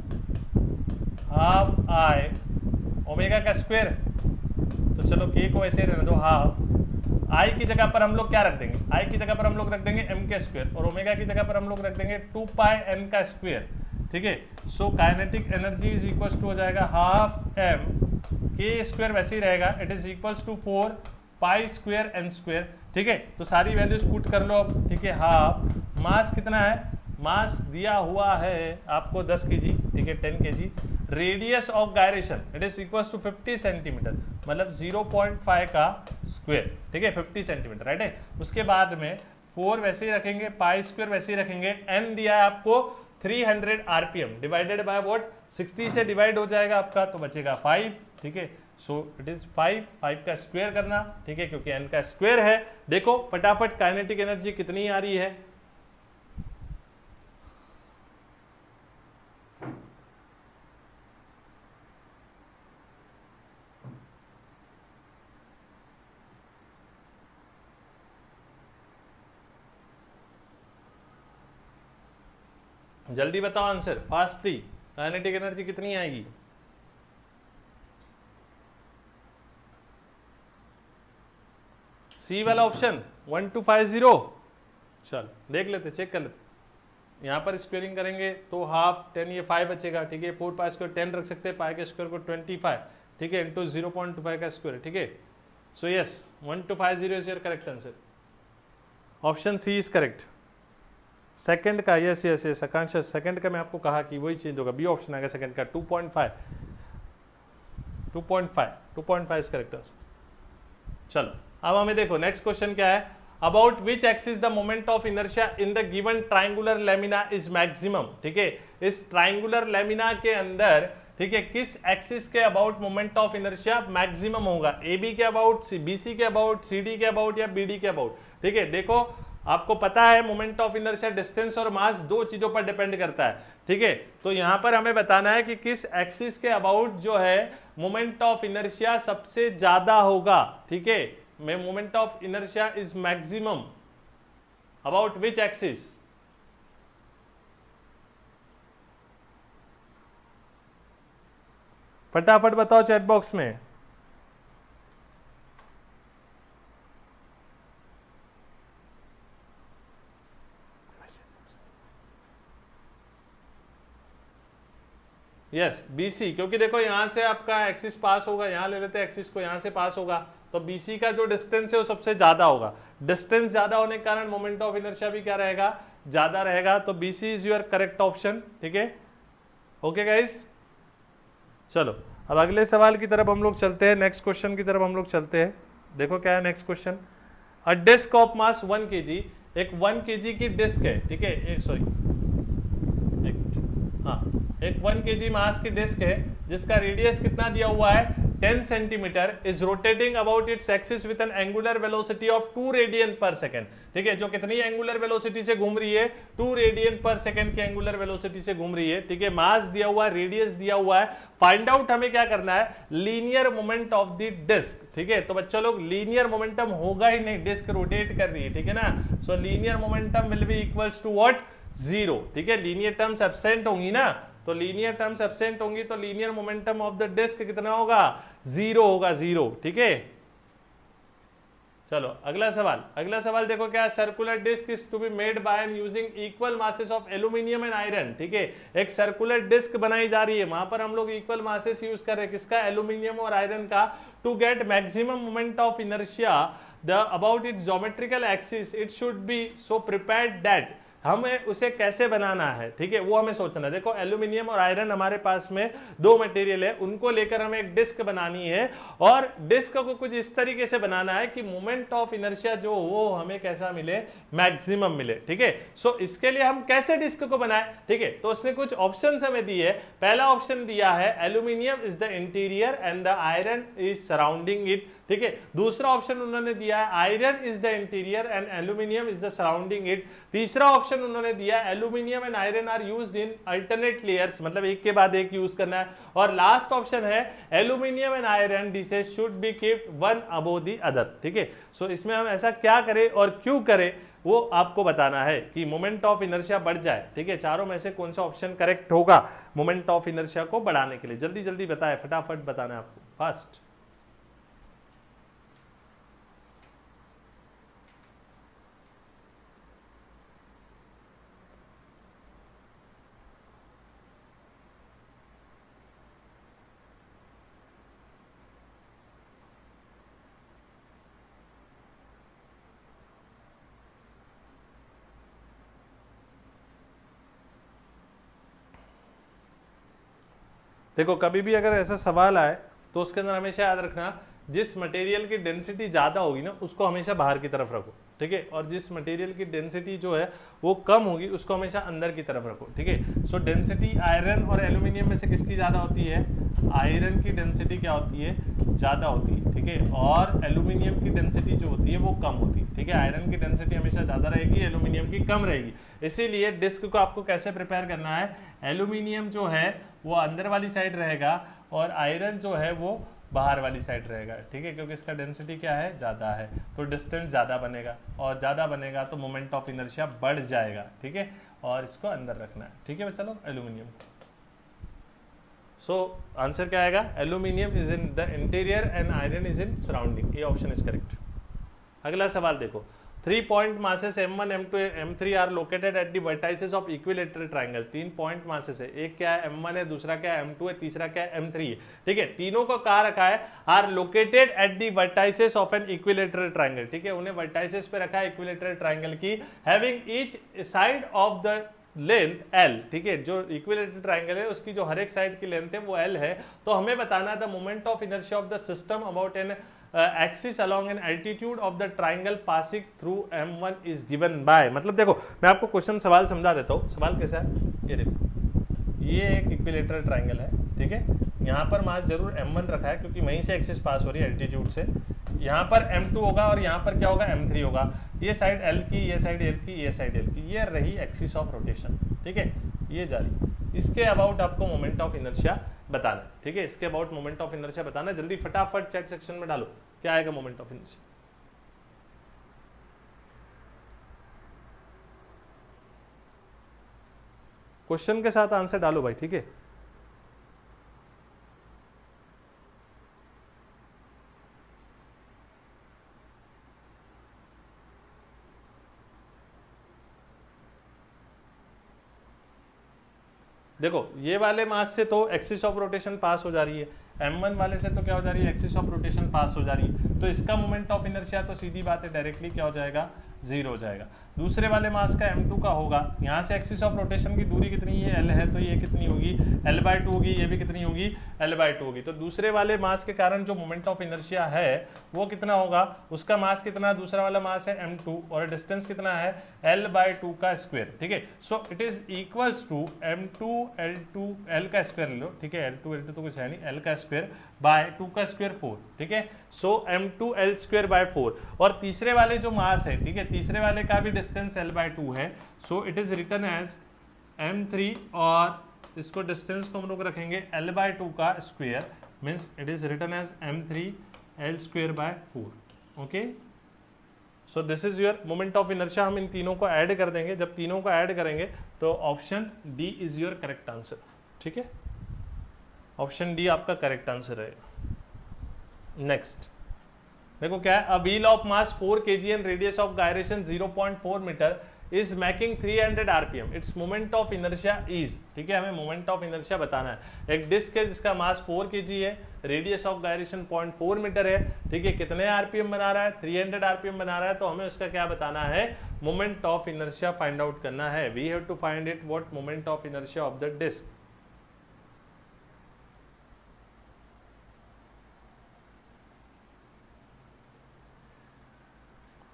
हाफ आई ओमेगा का स्क्वायर। तो चलो के को ऐसे रहने दो, हाफ आई की जगह पर हम लोग क्या रख देंगे, आई की जगह पर हम लोग रख देंगे एम का स्क्वायर, और ओमेगा की जगह पर हम लोग रख देंगे 2 पाई एन का स्क्वायर, ठीक है। So kinetic energy is equal to हो जाएगा हाफ एम के स्क्वायर, वैसे ही रहेगा, it is equal to 4 pi square N square, ठीक है। तो सारी वैल्यूज पुट कर लो अब, ठीक है। हाफ मास कितना है, मास दिया हुआ है आपको 10 kg, ठीक है, 10 kg। Radius of gyration it is equal to 50 centimetre, मतलब 0.5 का स्क्वायर, ठीक है, 50 सेंटीमीटर, राइट है। उसके बाद में 4 वैसे ही रखेंगे, पाई स्क्वायर वैसे ही रखेंगे, एन दिया है आपको 300 आरपीएम, डिवाइडेड बाय व्हाट, 60 से डिवाइड हो जाएगा आपका, तो बचेगा 5, ठीक है। सो इट इज 5 का स्क्वायर करना, ठीक है, क्योंकि एन का स्क्वायर है। देखो फटाफट काइनेटिक एनर्जी कितनी आ रही है, जल्दी बताओ आंसर फास्टली, काइनेटिक एनर्जी कितनी आएगी। सी वाला ऑप्शन 1250, चल देख लेते, चेक कर लेते। यहां पर स्क्वेयरिंग करेंगे तो हाफ 10, ये 5 बचेगा, ठीक है। 4 पाई स्क्वायर 10 रख सकते हैं, पाई के स्क्वायर को 25, ठीक है, इंटू 0.25 का स्क्वायर, ठीक है। So yes 1250 is your correct answer, option C is correct. Second का yes yes yes Akanksha, second का मैं आपको कहा कि वही चेंज होगा, बी ऑप्शन आएगा सेकंड का, 2.5 इज करेक्ट आंसर। चलो अब हमें देखो नेक्स्ट क्वेश्चन क्या है, about which axis the moment of inertia in the given triangular lamina is maximum, ठीक है। इस ट्राइंगुलर लेमिना के अंदर, ठीक है, किस एक्सिस के about moment of inertia maximum होगा, ए बी के अबाउट, बी सी के अबाउट, सी डी के अबाउट या बी डी के अबाउट, ठीक है। देखो आपको पता है मोमेंट ऑफ इनर्शिया डिस्टेंस और मास दो चीजों पर डिपेंड करता है, ठीक है। तो यहां पर हमें बताना है कि किस एक्सिस के अबाउट जो है मोमेंट ऑफ इनर्शिया सबसे ज्यादा होगा, ठीक है। में moment of inertia is maximum about which axis, फटाफट बताओ चैट बॉक्स में। यस बीसी, क्योंकि देखो यहां से आपका एक्सिस पास होगा, यहां ले लेते हैं एक्सिस को, यहां से पास होगा, तो बीसी का जो डिस्टेंस है वो सबसे ज्यादा होगा। डिस्टेंस ज्यादा होने के कारण मोमेंट ऑफ इनर्शिया भी क्या रहेगा, ज्यादा रहेगा। तो BC is your correct option, ठीक है। ओके गाइस, चलो अब अगले सवाल की तरफ हम लोग चलते हैं, नेक्स्ट क्वेश्चन की तरफ हम लोग चलते हैं। देखो क्या है next question, a disc of mass 1 kg, एक 1 kg की डिस्क है, ठीक है, एक 1 kg मास की डिस्क है जिसका रेडियस कितना दिया हुआ है 10 centimetre, is rotating about its axis with N angular velocity of 2 radian पर सेकंड, ठीक है। जो कितनी एंगुलर वेलोसिटी से घूम रही है, 2 रेडियन पर सेकंड की एंगुलर वेलोसिटी से घूम रही है, ठीक है। मास दिया हुआ है, रेडियस दिया हुआ है, फाइंड आउट हमें क्या करना है, linear moment of the disc, ठीक है। तो बच्चों लोग लीनियर मोमेंटम होगा ही नहीं, डिस्क रोटेट कर रही है, ठीक है ना। So linear momentum will be equals to what, 0, ठीक है। लीनियर टर्म्स एब्सेंट होंगी ना, तो लीनियर टर्म्स एब्सेंट होंगी तो linear momentum of the disc कितना होगा, 0 होगा, 0, ठीक है। चलो अगला सवाल देखो क्या, circular disc is to be made by and using equal masses of aluminium and iron. ठीक है, एक सर्कुलर डिस्क बनाई जा रही है, वहां पर हम लोग इक्वल मासेस यूज कर रहे हैं, किसका, एल्यूमिनियम और आयरन का, to get maximum moment of inertia the about its geometrical axis it should be so prepared that, हमें उसे कैसे बनाना है, ठीक है, वो हमें सोचना है। देखो एल्यूमिनियम और आयरन हमारे पास में दो मटेरियल है, उनको लेकर हमें एक डिस्क बनानी है और डिस्क को कुछ इस तरीके से बनाना है कि मोमेंट ऑफ इनर्शिया जो वो हमें कैसा मिले, मैक्सिमम मिले। ठीक है, सो इसके लिए हम कैसे डिस्क को बनाए, ठीक है, तो उसने कुछ ऑप्शंस हमें दिए। पहला ऑप्शन दिया है aluminium is the interior and the iron is surrounding it. ठीक है, दूसरा ऑप्शन उन्होंने दिया है iron is the interior and aluminium is the surrounding it. तीसरा ऑप्शन उन्होंने दिया aluminium and iron are used in alternate layers, मतलब एक के बाद एक यूज करना है। और लास्ट ऑप्शन है aluminium and iron dishes should be keeped one above the other. ठीक है, सो इसमें हम ऐसा क्या करें और क्यों करें वो आपको बताना है कि मोमेंट ऑफ इनर्शिया बढ़ जाए। ठीक है, चारों में से कौन सा ऑप्शन करेक्ट होगा मोमेंट ऑफ इनर्शिया को बढ़ाने के लिए, जल्दी जल्दी बताएं, फटाफट बताना है आपको, फास्ट। देखो कभी भी अगर ऐसा सवाल आए तो उसके अंदर हमेशा याद रखना, जिस मटेरियल की डेंसिटी ज़्यादा होगी ना उसको हमेशा बाहर की तरफ रखो। ठीक है, और जिस मटेरियल की डेंसिटी जो है वो कम होगी उसको हमेशा अंदर की तरफ रखो। ठीक है, सो डेंसिटी आयरन और एल्यूमिनियम में से किसकी ज़्यादा होती है, आयरन की डेंसिटी क्या होती है, ज़्यादा होती है। ठीक है, और एल्यूमिनियम की डेंसिटी जो होती है वो कम होती है। ठीक है, आयरन की डेंसिटी हमेशा ज़्यादा रहेगी, एल्यूमिनियम की कम रहेगी। इसीलिए डिस्क को आपको कैसे प्रिपेयर करना है, एल्यूमिनियम जो है वो अंदर वाली साइड रहेगा और आयरन जो है वो बाहर वाली साइड रहेगा। ठीक है, क्योंकि इसका डेंसिटी क्या है, ज़्यादा है, तो डिस्टेंस ज़्यादा बनेगा और ज़्यादा बनेगा तो मोमेंट ऑफ इनर्शिया बढ़ जाएगा। ठीक है, और इसको अंदर रखना है। ठीक है चलो, एल्यूमिनियम। सो आंसर क्या आएगा, aluminium is in the interior and iron is in surrounding, ये ऑप्शन इज करेक्ट। अगला सवाल देखो, 3 point masses M1, M2, M3 are located at the vertices of equilateral triangle. 3 point masses है, एक क्या है M1 है, दूसरा क्या है M2 है, तीसरा क्या है M3 है। ठीक है, तीनों को कहा रखा है are located at the vertices of an equilateral triangle. ठीक है, उन्हें वर्टाइसेस पे रखा है इक्विलेटरल ट्रायंगल की, having each side of the length L। ठीक है, जो इक्विलेटरल ट्रायंगल है उसकी जो हर एक साइड की लेंथ है वो L है। तो हमें बताना है the moment of inertia of the system about an axis along an altitude of the triangle passing through M1 is given by। मतलब देखो मैं आपको क्वेश्चन सवाल समझा देता हूँ। सवाल कैसा है, ये देखो, ये एक इक्विलेटरल ट्रायंगल है। ठीक है, यहाँ पर मास जरूर M1 रखा है क्योंकि वहीं से एक्सिस पास हो रही है एल्टीट्यूड से। यहाँ पर M2 होगा और यहाँ पर क्या होगा, M3 होगा। ये साइड L की, ये साइड L की, ये साइड L की, ये रही एक्सिस ऑफ रोटेशन। ठीक है, ये जा रही, इसके अबाउट आपको मोमेंट ऑफ इनर्शिया बताना है। ठीक है, इसके अबाउट मोमेंट ऑफ इनर्शिया बताना है, जल्दी फटाफट चैट सेक्शन में डालो क्या आएगा मोमेंट ऑफ इनर्शिया। क्वेश्चन के साथ आंसर डालो भाई। ठीक है, देखो ये वाले मास से तो एक्सिस ऑफ रोटेशन पास हो जा रही है, M1 वाले से तो क्या हो जा रही है, एक्सिस ऑफ रोटेशन पास हो जा रही है, तो इसका मोमेंट ऑफ इनर्शिया तो सीधी बात है डायरेक्टली क्या हो जाएगा, 0 हो जाएगा। दूसरे वाले मास का M2 का होगा, यहाँ से एक्सिस ऑफ रोटेशन की दूरी कितनी है, L है, तो ये कितनी होगी, L/2 होगी, ये भी कितनी होगी, L/2 होगी। तो दूसरे वाले मास के कारण जो मोमेंट ऑफ इनर्शिया है वो कितना होगा, उसका मास कितना, दूसरा वाला मास है M2 और डिस्टेंस कितना है, L/2 का स्क्वायर। ठीक है, so it is equals to M2 L2 L का स्क्वायर ले लो। ठीक है, L2 L2 तो कुछ है नहीं, L का स्क्वायर बाय 2 का स्क्वायर 4। ठीक है, सो M2 L स्क्वायर बाय 4। और तीसरे वाले जो मास है, ठीक है, तीसरे वाले का भी डिस्टेंस L/2 है, so it is written as M3 और इसको डिस्टेंस को हम लोग रखेंगे L/2 का square, means it is written as M3 L square by 4। Okay, so this is your moment of inertia. हम इन तीनों को ऐड कर देंगे, जब तीनों को ऐड करेंगे तो option D is your correct answer. ठीक है, ऑप्शन डी आपका करेक्ट आंसर रहेगा। देखो क्या है, a wheel of mass 4 kg and radius of gyration 0.4 metre is making 300 RPM, its moment of inertia is, ठीक है, हमें मोमेंट ऑफ इनर्शिया बताना है। एक डिस्क है जिसका मास 4 kg है, रेडियस ऑफ गायरेशन 0.4 मीटर है, ठीक है, कितने आरपीएम बना रहा है, 300 आरपीएम बना रहा है, तो हमें उसका क्या बताना है, moment of inertia find out करना है। We have to find it what moment of inertia of the disc.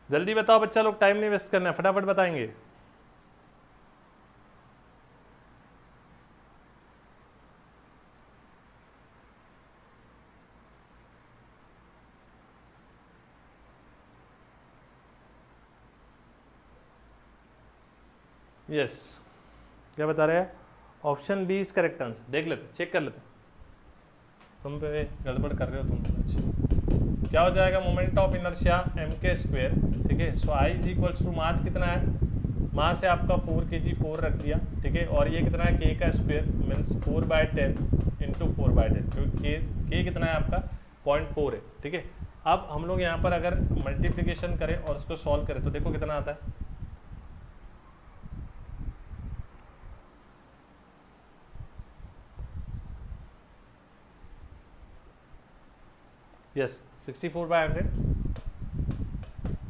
जल्दी बताओ बच्चा लोग, टाइम नहीं वेस्ट करना है, फटाफट बताएंगे। यस, क्या बता रहे हैं, option B is correct answer. देख लेते, चेक कर लेते, तुम पे गड़बड़ कर रहे हो तुम। अच्छा, क्या हो जाएगा, मोमेंट ऑफ इनर्शिया एम के स्क्वेयर, ठीक है। सो I is equals to mass कितना है, मास है आपका 4 kg, 4 रख दिया, ठीक है, और ये कितना है, के का स्क्वेयर मीन्स 4/10 इंटू 4/10, क्योंकि के कितना है आपका 0.4 है, ठीक है। अब हम लोग यहाँ पर अगर मल्टीप्लीकेशन करें और उसको सॉल्व करें तो देखो कितना आता है, यस 64/100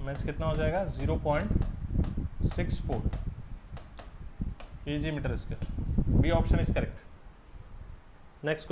मीन्स कितना हो जाएगा 0.64 kg metre square. B option is correct. Next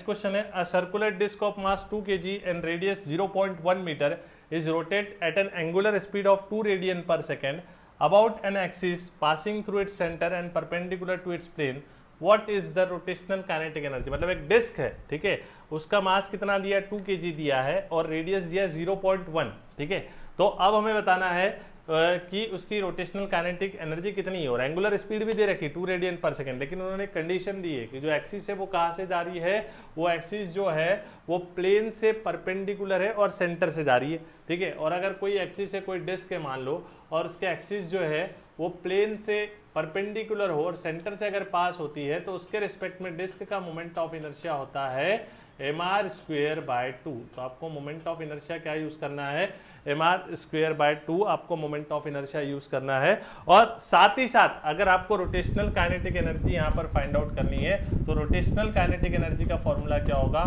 question है, a circular disc of mass 2 kg and radius 0.1 metre is rotate at an angular speed of 2 radian पर second about an axis passing through its centre and perpendicular to its plane, what is the rotational kinetic energy. मतलब एक डिस्क है, ठीक है, उसका मास कितना दिया, 2 kg दिया है और रेडियस दिया 0.1, ठीक है। तो अब हमें बताना है कि उसकी रोटेशनल काइनेटिक एनर्जी कितनी है, और एंगुलर स्पीड भी दे रखी 2 रेडियन पर सेकंड, लेकिन उन्होंने कंडीशन दी है कि जो एक्सिस है वो कहाँ से जा रही है, वो एक्सिस जो है वो प्लेन से परपेंडिकुलर है और सेंटर से जा रही है, ठीक है। और अगर कोई एक्सिस है, कोई डिस्क है मान लो, और उसके एक्सिस जो है वो प्लेन से परपेंडिकुलर हो और सेंटर से अगर पास होती है तो उसके रिस्पेक्ट में डिस्क का मोमेंट ऑफ इनर्शिया होता है mr²/2। तो आपको मोमेंट ऑफ इनर्शिया क्या यूज करना है, mr²/2 आपको मोमेंट ऑफ इनर्शिया यूज करना है। और साथ ही साथ अगर आपको रोटेशनल काइनेटिक एनर्जी यहाँ पर फाइंड आउट करनी है तो रोटेशनल काइनेटिक एनर्जी का फॉर्मूला क्या होगा,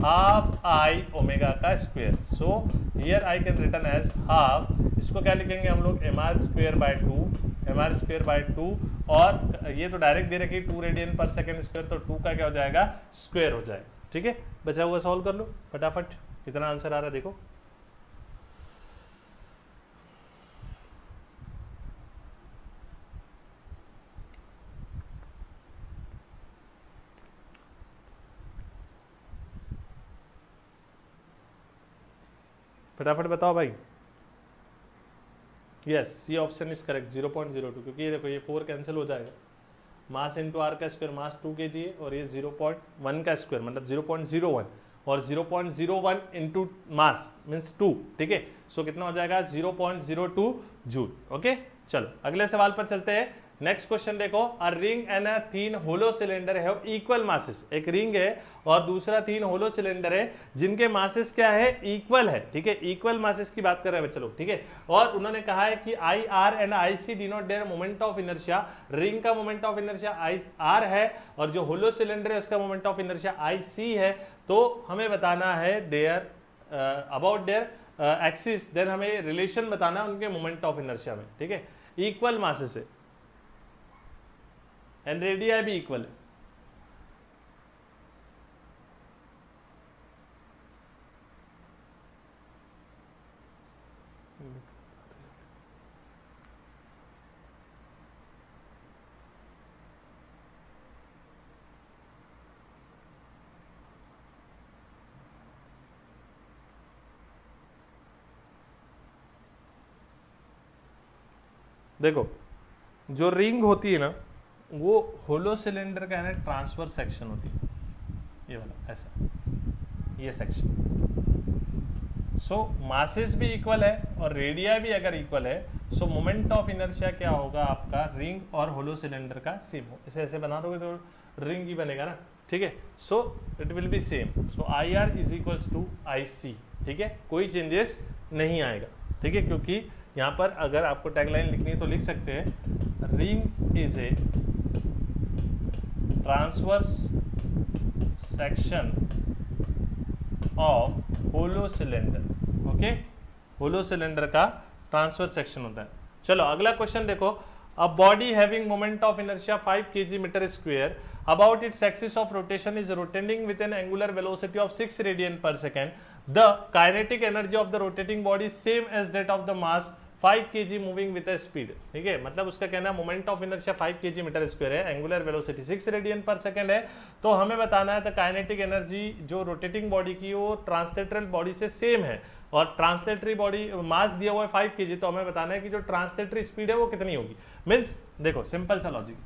हाफ आई ओमेगा का square. So here I can written as half, इसको क्या लिखेंगे हम लोग, mr²/2 और ये तो डायरेक्ट दे रखी 2 रेडियन पर सेकेंड स्क्वायर, तो 2 का क्या हो जाएगा, स्क्वायर हो जाएगा, ठीक है। बचा हुआ सॉल्व कर लो फटाफट, कितना आंसर आ रहा है देखो। फटाफट बताओ भाई। Yes, C option is correct 0.02, क्योंकि ये देखो ये 4 कैंसिल हो जाएगा, मास इंटू आर का स्क्वायर, मास 2 kg है और ये 0.1 का स्क्वायर मतलब 0.01 और 0.01 इंटू मास मीन्स 2, ठीक है। सो कितना हो जाएगा 0.02 जूल। ओके, चलो अगले सवाल पर चलते हैं। नेक्स्ट क्वेश्चन देखो, a ring and a thin hollow cylinder have equal masses. एक रिंग है और दूसरा थीन होलो सिलेंडर है जिनके मासेस क्या है, इक्वल है, ठीक है। इक्वल मासेस की बात कर रहे हैं बच्चे लोग, ठीक है। और उन्होंने कहा है कि I R and I C denote their moment of inertia. Ring का moment of inertia I R है और जो होलो सिलेंडर है उसका moment of inertia I C है। तो हमें बताना है their about their axis, then हमें रिलेशन बताना है उनके मोमेंट ऑफ इनर्शिया में, ठीक है। इक्वल मासेस है एंड रेडिया भी इक्वल है। देखो जो रिंग होती है ना वो होलो सिलेंडर का है ना ट्रांसफर सेक्शन होती है, ये वाला ऐसा, ये सेक्शन। सो मासेस भी इक्वल है और रेडिया भी अगर इक्वल है, सो मोमेंट ऑफ इनर्शिया क्या होगा आपका रिंग और होलो सिलेंडर का सेम हो। इसे ऐसे बना दोगे तो रिंग ही बनेगा ना, ठीक है। So it will be same. So I R is equals to I C, ठीक है, कोई चेंजेस नहीं आएगा, ठीक है, क्योंकि यहाँ पर अगर आपको टैगलाइन लिखनी है तो लिख सकते हैं rim is a transverse section of hollow cylinder. Okay, hollow cylinder का ट्रांसफर सेक्शन होता है। चलो अगला क्वेश्चन देखो, a body having moment of inertia 5 kg metre square about its axis of rotation is rotating with an angular velocity of 6 radian per second. The kinetic energy of the rotating body is same as that of the mass 5 kg moving with a speed। ठीक है, मतलब उसका कहना है moment of inertia 5 kg metre square है, एंगुलर वेलोसिटी 6 रेडियन पर सेकंड है, तो हमें बताना है द काइनेटिक एनर्जी जो रोटेटिंग बॉडी की वो ट्रांसलेटरल बॉडी से सेम है, और ट्रांसलेटरी बॉडी मास दिया हुआ है 5 kg, तो हमें बताना है कि जो ट्रांसलेटरी स्पीड है वो कितनी होगी। मीन्स देखो सिंपल सा logic,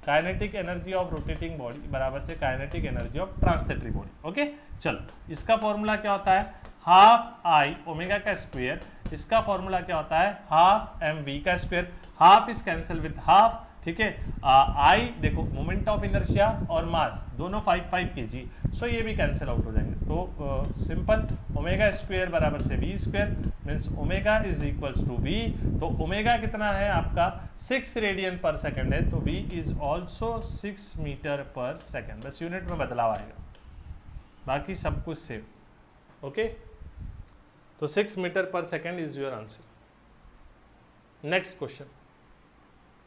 kinetic energy of rotating body बराबर से kinetic energy of translatory body. Okay, चलो इसका फॉर्मूला क्या होता है, हाफ आई ओमेगा का स्क्वायर, इसका फॉर्मूला क्या होता है हाफ एम वी का square, half is cancel with half, ठीक है, आई देखो मोमेंट ऑफ इनर्शिया और मास दोनों 5 kg, सो ये भी कैंसिल आउट हो जाएंगे, तो सिंपल ओमेगा स्क्वायर बराबर से V square means omega is equals to V, तो ओमेगा कितना है आपका 6 रेडियन पर सेकंड है, तो वी इज ऑल्सो 6 मीटर पर सेकंड, बस यूनिट में बदलाव आएगा, बाकी सब कुछ सेम। ओके, तो 6 मीटर पर second is your answer.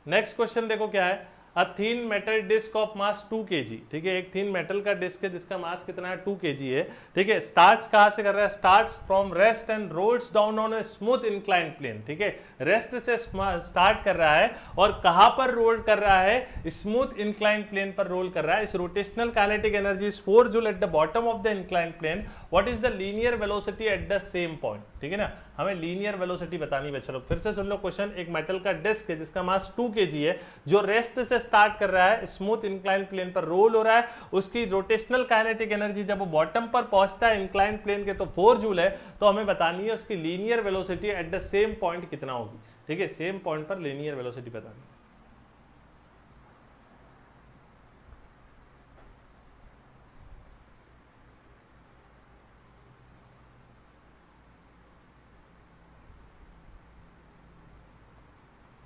Next question देखो क्या है, a thin metal disc of mass 2 kg, ठीक है, एक थीन मेटल का डिस्क है जिसका मास कितना है 2 kg है, ठीक है, स्टार्ट्स कहां से कर रहा है, starts from rest and rolls down on a smooth inclined plane, ठीक है, रेस्ट से स्टार्ट कर रहा है और कहां पर रोल कर रहा है, स्मूथ इंक्लाइंड प्लेन पर रोल कर रहा है। इस rotational kinetic energy is 4 joule at the bottom of the inclined plane, what is the linear velocity at the same point, ठीक है ना, हमें लीनियर वेलोसिटी बतानी है। चलो फिर से सुन लो क्वेश्चन, एक मेटल का डिस्क है जिसका मास 2 kg है, जो रेस्ट से स्टार्ट कर रहा है, स्मूथ इंक्लाइंड प्लेन पर रोल हो रहा है, उसकी रोटेशनल काइनेटिक एनर्जी जब वो बॉटम पर पहुंचता है इंक्लाइंड प्लेन के तो 4 जूल है, तो हमें बतानी है उसकी linear velocity at the same point कितना होगी, ठीक है, सेम पॉइंट पर लीनियर वेलोसिटी बतानी है।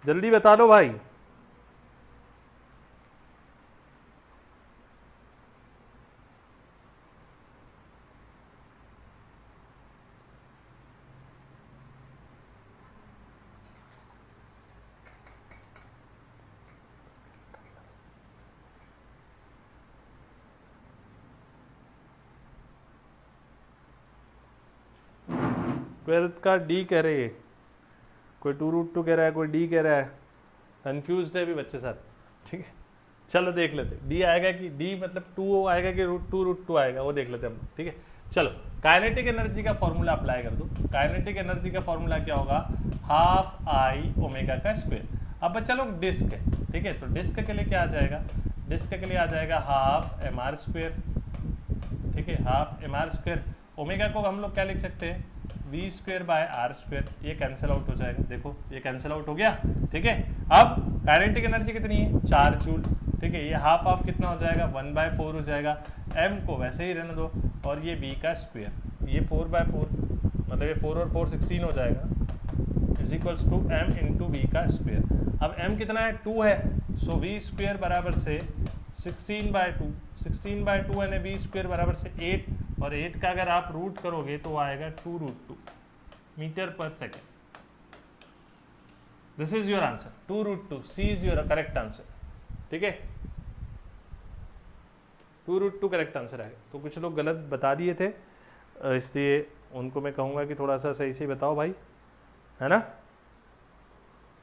जल्दी बता दो भाई। ट्वेल्थ का डी कह रहे हैं, कोई 2√2 कह रहा है, कोई डी कह रहा है, कंफ्यूज है भी बच्चे सर, ठीक है, चलो देख लेते डी आएगा कि डी मतलब 2 आएगा कि √2 आएगा, वो देख लेते हम, ठीक है। चलो काइनेटिक एनर्जी का फॉर्मूला अप्लाई कर दो, काइनेटिक एनर्जी का फॉर्मूला क्या होगा, हाफ आई ओमेगा का स्क्वायर। अब चलो डिस्क है, ठीक है, तो डिस्क के लिए क्या आ जाएगा, डिस्क के लिए आ जाएगा हाफ एम आर स्क्वायर, ठीक है, half M R square, omega को हम लोग क्या लिख सकते हैं V square by R square, ये कैंसिल आउट हो जाएगा, देखो ये कैंसिल आउट हो गया, ठीक है। अब काइनेटिक एनर्जी कितनी है 4 जूल, ठीक है, ये हाफ हाफ कितना हो जाएगा 1/4 हो जाएगा, m को वैसे ही रहने दो, और ये b का स्क्वायर, ये 4/4 मतलब ये 4 और 4 16 हो जाएगा, is equals to m into V का स्क्वायर। अब m कितना है 2 है, सो वी स्क्वायर बराबर से 16/2, 16/2 यानी बी स्क्वायर बराबर से 8, और 8 का अगर आप रूट करोगे तो आएगा 2√2 मीटर पर second. This is your answer, 2√2, C is your correct answer, ठीक है, 2√2 करेक्ट आंसर आएगा। तो कुछ लोग गलत बता दिए थे, इसलिए उनको मैं कहूँगा कि थोड़ा सा सही से बताओ भाई, है ना,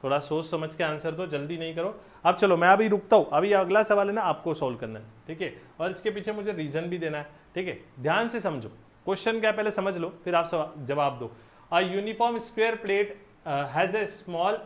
थोड़ा सोच समझ के आंसर दो, जल्दी नहीं करो। अब चलो मैं अभी रुकता हूँ, अभी अगला सवाल है ना आपको सॉल्व करना है, ठीक है, और इसके पीछे मुझे रीजन भी देना है, ठीक है, ध्यान से समझो, क्वेश्चन क्या पहले समझ लो फिर आप जवाब दो। A uniform square plate has a small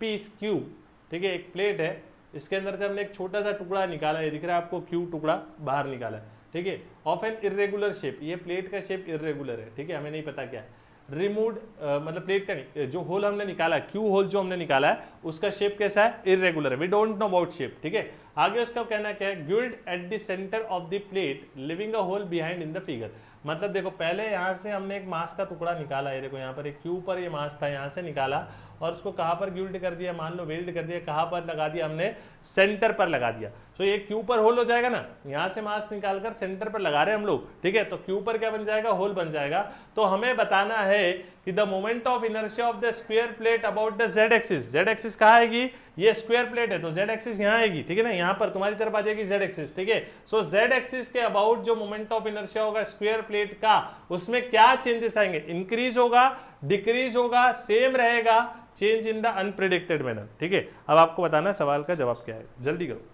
piece cube, ठीक है, एक प्लेट है, इसके अंदर से हमने एक छोटा सा टुकड़ा निकाला है, दिख रहा है आपको क्यूब टुकड़ा बाहर निकाला है, ठीक है, ऑफ एन इरेगुलर शेप, ये प्लेट का शेप इरेगुलर है, ठीक है, हमें नहीं पता क्या है, रिमूव्ड मतलब प्लेट का नहीं, जो होल हमने निकाला है, क्यू होल जो हमने निकाला है उसका शेप कैसा है, इरेगुलर है, we don't know about shape, ठीक है। आगे उसका कहना क्या है, gild at the centre of the plate leaving a hole behind in the figure, मतलब देखो पहले यहाँ से हमने एक मास का टुकड़ा निकाला है, देखो यहाँ पर एक क्यू पर ये मास था, यहाँ से निकाला और उसको कहाँ पर गिल्ड कर दिया, मान लो वेल्ड कर दिया, कहाँ पर लगा दिया हमने, सेंटर पर लगा दिया। तो ये क्यू पर होल हो जाएगा ना, यहाँ से मास निकालकर सेंटर पर लगा रहे हैं हम लोग, ठीक है। तो क्यू पर क्या बन जाएगा, होल बन जाएगा। तो हमें बताना है कि the moment of inertia of the square plate about the Z axis. Z axis कहाँ आएगी, ये स्क्वायर प्लेट है तो जेड एक्सिस यहाँ आएगी, ठीक है ना, यहाँ पर तुम्हारी तरफ आ जाएगी जेड एक्सिस, ठीक है। सो जेड एक्सिस के अबाउट जो मोमेंट ऑफ इनर्शिया होगा स्क्वायर प्लेट का, उसमें क्या चेंजेस आएंगे, इंक्रीज होगा, डिक्रीज होगा, सेम रहेगा, change in the unpredicted manner, ठीक है। अब आपको बताना सवाल का जवाब क्या है, जल्दी करो।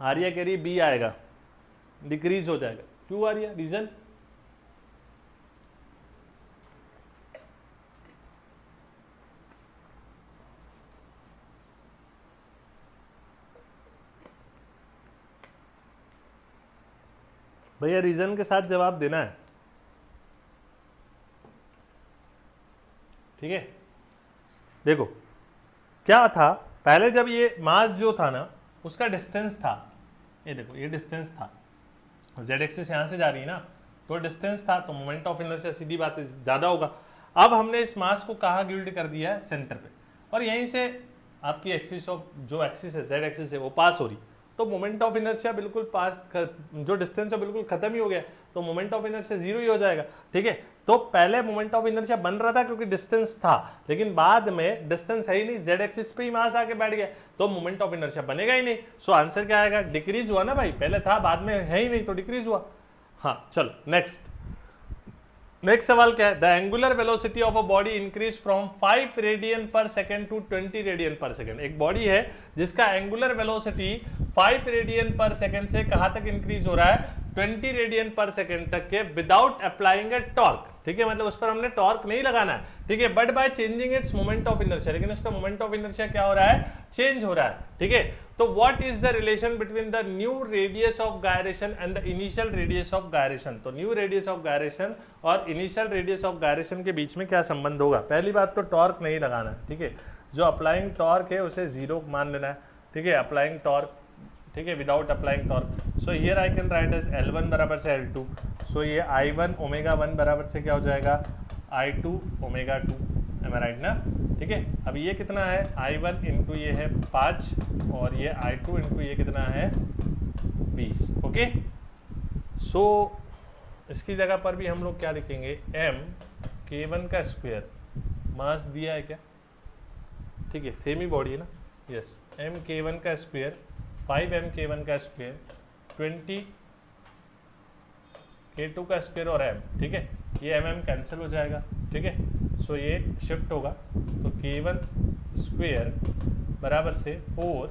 आर्या कह रही बी आएगा, डिक्रीज हो जाएगा, क्यों आर्या, रीजन? भैया रीजन के साथ जवाब देना है, ठीक है। देखो क्या था, पहले जब ये मास जो था ना उसका डिस्टेंस था, ये देखो ये डिस्टेंस था, जेड एक्सिस यहाँ से जा रही है ना, तो डिस्टेंस था, तो मोमेंट ऑफ इनर्शिया सीधी बात है ज़्यादा होगा। अब हमने इस मास को कहाँ गिल्ड कर दिया है, सेंटर पे, और यहीं से आपकी एक्सिस ऑफ जो एक्सिस है जेड एक्सिस है वो पास हो रही, तो मोमेंट ऑफ इनर्शिया बिल्कुल पास जो डिस्टेंस है बिल्कुल खत्म ही हो गया, तो मोमेंट ऑफ इनर्शिया जीरो ही हो जाएगा, ठीक है। तो पहले मोमेंट ऑफ इनर्शिया बन रहा था क्योंकि डिस्टेंस था, लेकिन बाद में डिस्टेंस है ही नहीं, जेड एक्सिस पे ही मास आके बैठ गया, तो मोमेंट ऑफ इनर्शिया बनेगा ही नहीं। सो आंसर क्या आएगा, डिक्रीज हुआ ना भाई, पहले था बाद में है ही नहीं तो डिक्रीज हुआ। हाँ चलो नेक्स्ट सवाल क्या है, the angular velocity of a body increase from 5 radian पर सेकेंड टू 20 रेडियन पर सेकेंड। एक बॉडी है जिसका एंगुलर वेलोसिटी 5 रेडियन पर सेकेंड से कहां तक इंक्रीज हो रहा है, 20 रेडियन पर सेकेंड तक के, विदाउट अप्लाइंग ए टॉर्क, ठीक है, मतलब उस पर हमने टॉर्क नहीं लगाना है, ठीक है, but by changing it's moment of inertia, लेकिन उसका मोमेंट ऑफ इनर्शिया क्या हो रहा है, चेंज हो रहा है, ठीक है। तो what is the relation between the new radius of gyration and the initial radius of gyration. तो न्यू रेडियस ऑफ गायरेशन और इनिशियल रेडियस ऑफ गायरेशन के बीच में क्या संबंध होगा। पहली बात तो टॉर्क नहीं लगाना है, ठीक है, जो अप्लाइंग टॉर्क है उसे जीरो मान लेना है, ठीक है, अप्लाइंग टॉर्क, ठीक है, without applying torque. So here I can write as L1 बराबर से L2, सो ये I1 ओमेगा 1 बराबर से क्या हो जाएगा, I2 ओमेगा 2, एम आई राइट ना, ठीक है। अब ये कितना है, I1 इंटू ये है 5 और ये I2 इंटू ये कितना है 20, ओके। सो इसकी जगह पर भी हम लोग क्या लिखेंगे, m K1 का स्क्वायर, मास दिया है क्या, ठीक है, सेम ही बॉडी है ना, यस, m K1 का स्क्वायर 5m K1 का स्क्वायर 20 K2 का स्क्वायर और m, ठीक है, ये mm कैंसिल हो जाएगा, ठीक है। सो ये शिफ्ट होगा, तो K1 स्क्वायर बराबर से 4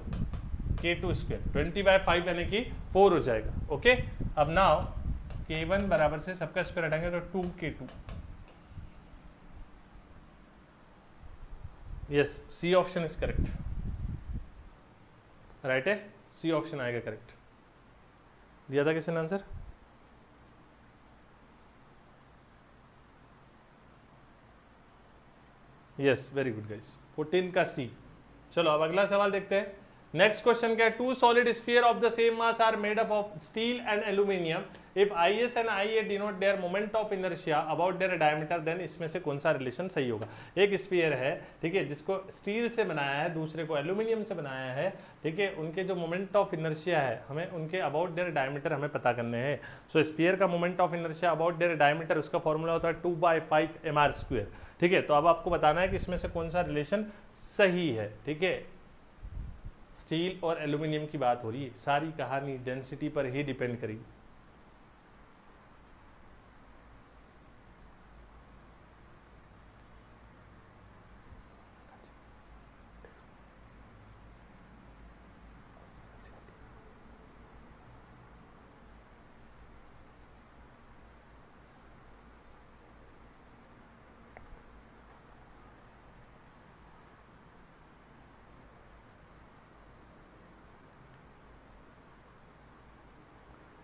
K2 स्क्वायर, 20/5 यानी कि 4 हो जाएगा, ओके। अब नाउ K1 बराबर से सबका स्क्वायर हटाएंगे तो 2K2, yes, C option is correct, right है, सी ऑप्शन आएगा करेक्ट। दिया था किसी ने answer, yes, very good guys, 14 का सी। चलो अब अगला सवाल देखते हैं। नेक्स्ट क्वेश्चन क्या है, two solid sphere of the same mass are made up of steel and aluminium, if IS and IA denote their moment of inertia about their diameter, then इसमें से कौन सा रिलेशन सही होगा। एक स्फीयर है, ठीक है, जिसको स्टील से बनाया है, दूसरे को एल्यूमिनियम से बनाया है, ठीक है, उनके जो मोमेंट ऑफ इनर्शिया है हमें उनके अबाउट देयर डायमीटर हमें पता करने हैं। सो स्फीयर का moment of inertia about their diameter, उसका फॉर्मूला होता है 2/5 mr², ठीक है। तो अब आपको बताना है कि इसमें से कौन सा रिलेशन सही है, ठीक है। स्टील और एल्यूमिनियम की बात हो रही है, सारी कहानी डेंसिटी पर ही डिपेंड करेगी।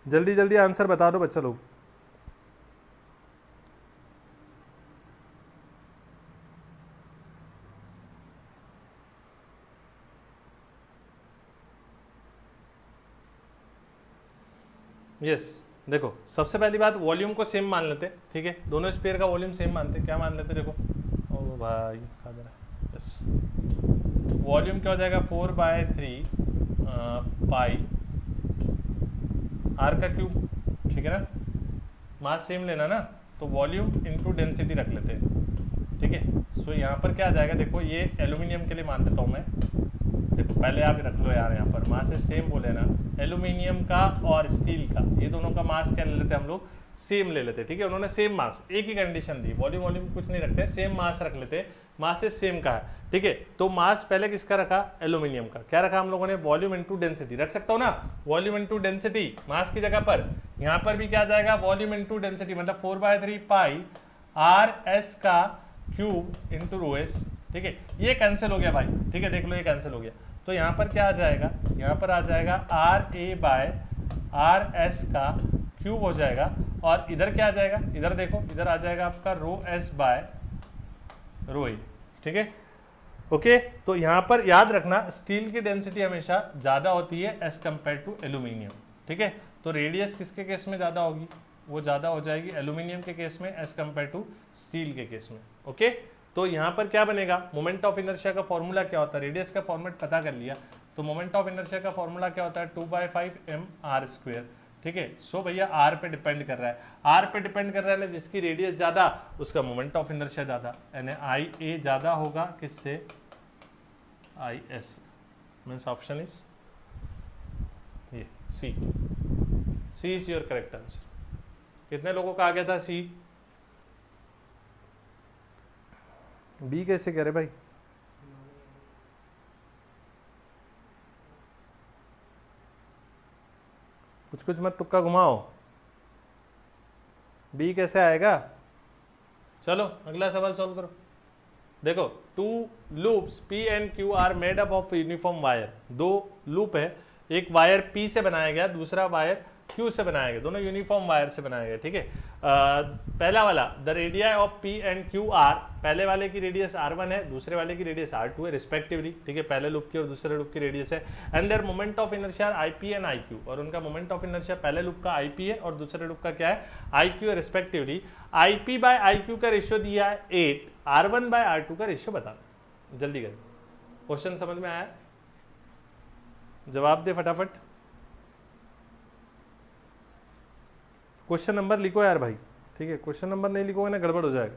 जल्दी जल्दी आंसर बता दो बच्चा लोग। यस देखो, सबसे पहली बात वॉल्यूम को सेम मान लेते, ठीक है, दोनों स्फीयर का वॉल्यूम सेम मानते। क्या मान लेते, देखो ओ भाई यस, वॉल्यूम क्या हो जाएगा 4/3 पाई आर का क्यूब, ठीक है ना, मास सेम लेना ना, तो वॉल्यूम इनटू डेंसिटी रख लेते हैं, ठीक है। सो यहाँ पर क्या आ जाएगा, देखो ये एल्यूमिनियम के लिए मान देता हूँ मैं, देखो पहले आप रख लो यार, यहाँ पर मास है सेम बोले ना, एल्यूमिनियम का और स्टील का, ये दोनों का मास क्या ले लेते हैं हम लोग, सेम ले लेते, ठीक है। उन्होंने सेम मास, एक ही कंडीशन दी, वॉल्यूम वॉल्यूम कुछ नहीं रखते, सेम मास रख लेते, मास से सेम का है, ठीक है। तो मास पहले किसका रखा, एल्यूमिनियम का। क्या रखा हम लोगों ने, वॉल्यूम इनटू डेंसिटी रख सकता हूँ ना, वॉल्यूम इनटू डेंसिटी मास की जगह पर, यहाँ पर भी क्या जाएगा, वॉल्यूम इनटू डेंसिटी, मतलब 4/3 पाई आर एस का क्यूब इंटू रो एस, ठीक है। ये कैंसिल हो गया भाई, ठीक है, देख लो ये कैंसिल हो गया। तो यहाँ पर क्या आ जाएगा, यहाँ पर आ जाएगा R A by R S का क्यूब हो जाएगा, और इधर क्या आ जाएगा, इधर देखो, इधर आ जाएगा आपका रो एस बाय रो ए, ठीक है, ओके। तो यहाँ पर याद रखना, स्टील की डेंसिटी हमेशा ज़्यादा होती है एज कम्पेयर टू एल्यूमिनियम, ठीक है। तो रेडियस किसके केस में ज़्यादा होगी, वो ज़्यादा हो जाएगी एल्यूमिनियम के केस में एज कम्पेयर टू स्टील के केस में, ओके। तो यहाँ पर क्या बनेगा, मोमेंट ऑफ इनर्शिया का फॉर्मूला क्या होता है, रेडियस का फॉर्मेट पता कर लिया, तो मोमेंट ऑफ इनर्शिया का फॉर्मूला क्या होता है, 2/5 mr², ठीक है। सो भैया आर पे डिपेंड कर रहा है, आर पे डिपेंड कर रहा है, जिसकी रेडियस ज्यादा उसका मोमेंट ऑफ इनर्शिया ज्यादा, यानी आई ए ज्यादा होगा किससे, I S, means option is ये सी, सी इज योर करेक्ट आंसर। कितने लोगों का आ गया था सी, बी कैसे कह रहे भाई, कुछ कुछ मत तुक्का घुमाओ, बी कैसे आएगा। चलो अगला सवाल सॉल्व करो। देखो, 2 loops P and Q are made up of uniform wire, 2 loop है, एक वायर P से बनाया गया, दूसरा वायर Q से बनाया गया, दोनों यूनिफॉर्म वायर से बनाया गया, ठीक है। पहला वाला the radia of P and Q are, पहले वाले की रेडियस R1 है, दूसरे वाले की रेडियस R2 है रिस्पेक्टिवली, ठीक है, पहले लूप की और दूसरे लूप की रेडियस है। And their moment of inertia IP and IQ, और उनका मोमेंट ऑफ इनर्शिया पहले लूप का IP है और दूसरे लूप का क्या है, IQ है रिस्पेक्टिवली। IP बाय IQ का रेशियो दिया है 8, R1 बाय R2 का रेशियो बताना, जल्दी कर, क्वेश्चन समझ में आया, जवाब दे फटाफट। क्वेश्चन नंबर लिखो यार भाई, ठीक है, क्वेश्चन नंबर नहीं लिखोगे ना गड़बड़ हो जाएगा।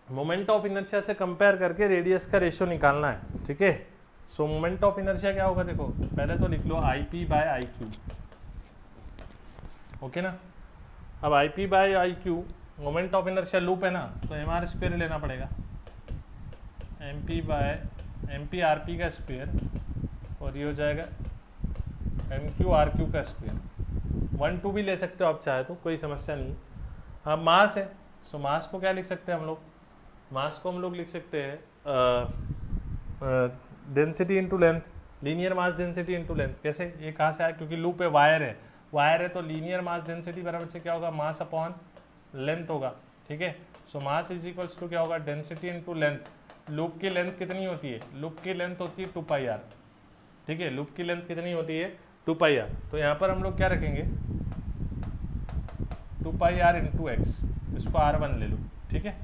मोमेंट ऑफ इनर्शिया से कंपेयर करके रेडियस का रेशियो निकालना है, ठीक है। सो मोमेंट ऑफ इनर्शिया क्या होगा, देखो पहले तो लिख लो IP बाय IQ, ओके ना। अब IP by IQ, moment of inertia loop है ना, तो mr² लेना पड़ेगा, MP RP का स्क्वायर, और ये हो जाएगा MQ RQ का स्क्वायर, 1 2 भी ले सकते हो आप चाहे तो, कोई समस्या नहीं। हाँ मास है, सो मास को क्या लिख सकते हैं हम लोग, मास को हम लोग लिख सकते हैं density into length, linear mass density into length. कैसे, ये कहाँ से आया, क्योंकि लूप है, वायर है, वायर है तो लीनियर मास डेंसिटी बराबर से क्या होगा, मास अपॉन लेंथ होगा, ठीक है। सो मास इज इक्वल्स टू क्या होगा, डेंसिटी इंटू लेंथ। लूप की लेंथ कितनी होती है, लूप की लेंथ होती है 2πr, ठीक है, लूप की लेंथ कितनी होती है 2πr। तो यहाँ पर हम लोग क्या रखेंगे, 2πr इंटू एक्स, इसको R1 ले लो, ठीक है,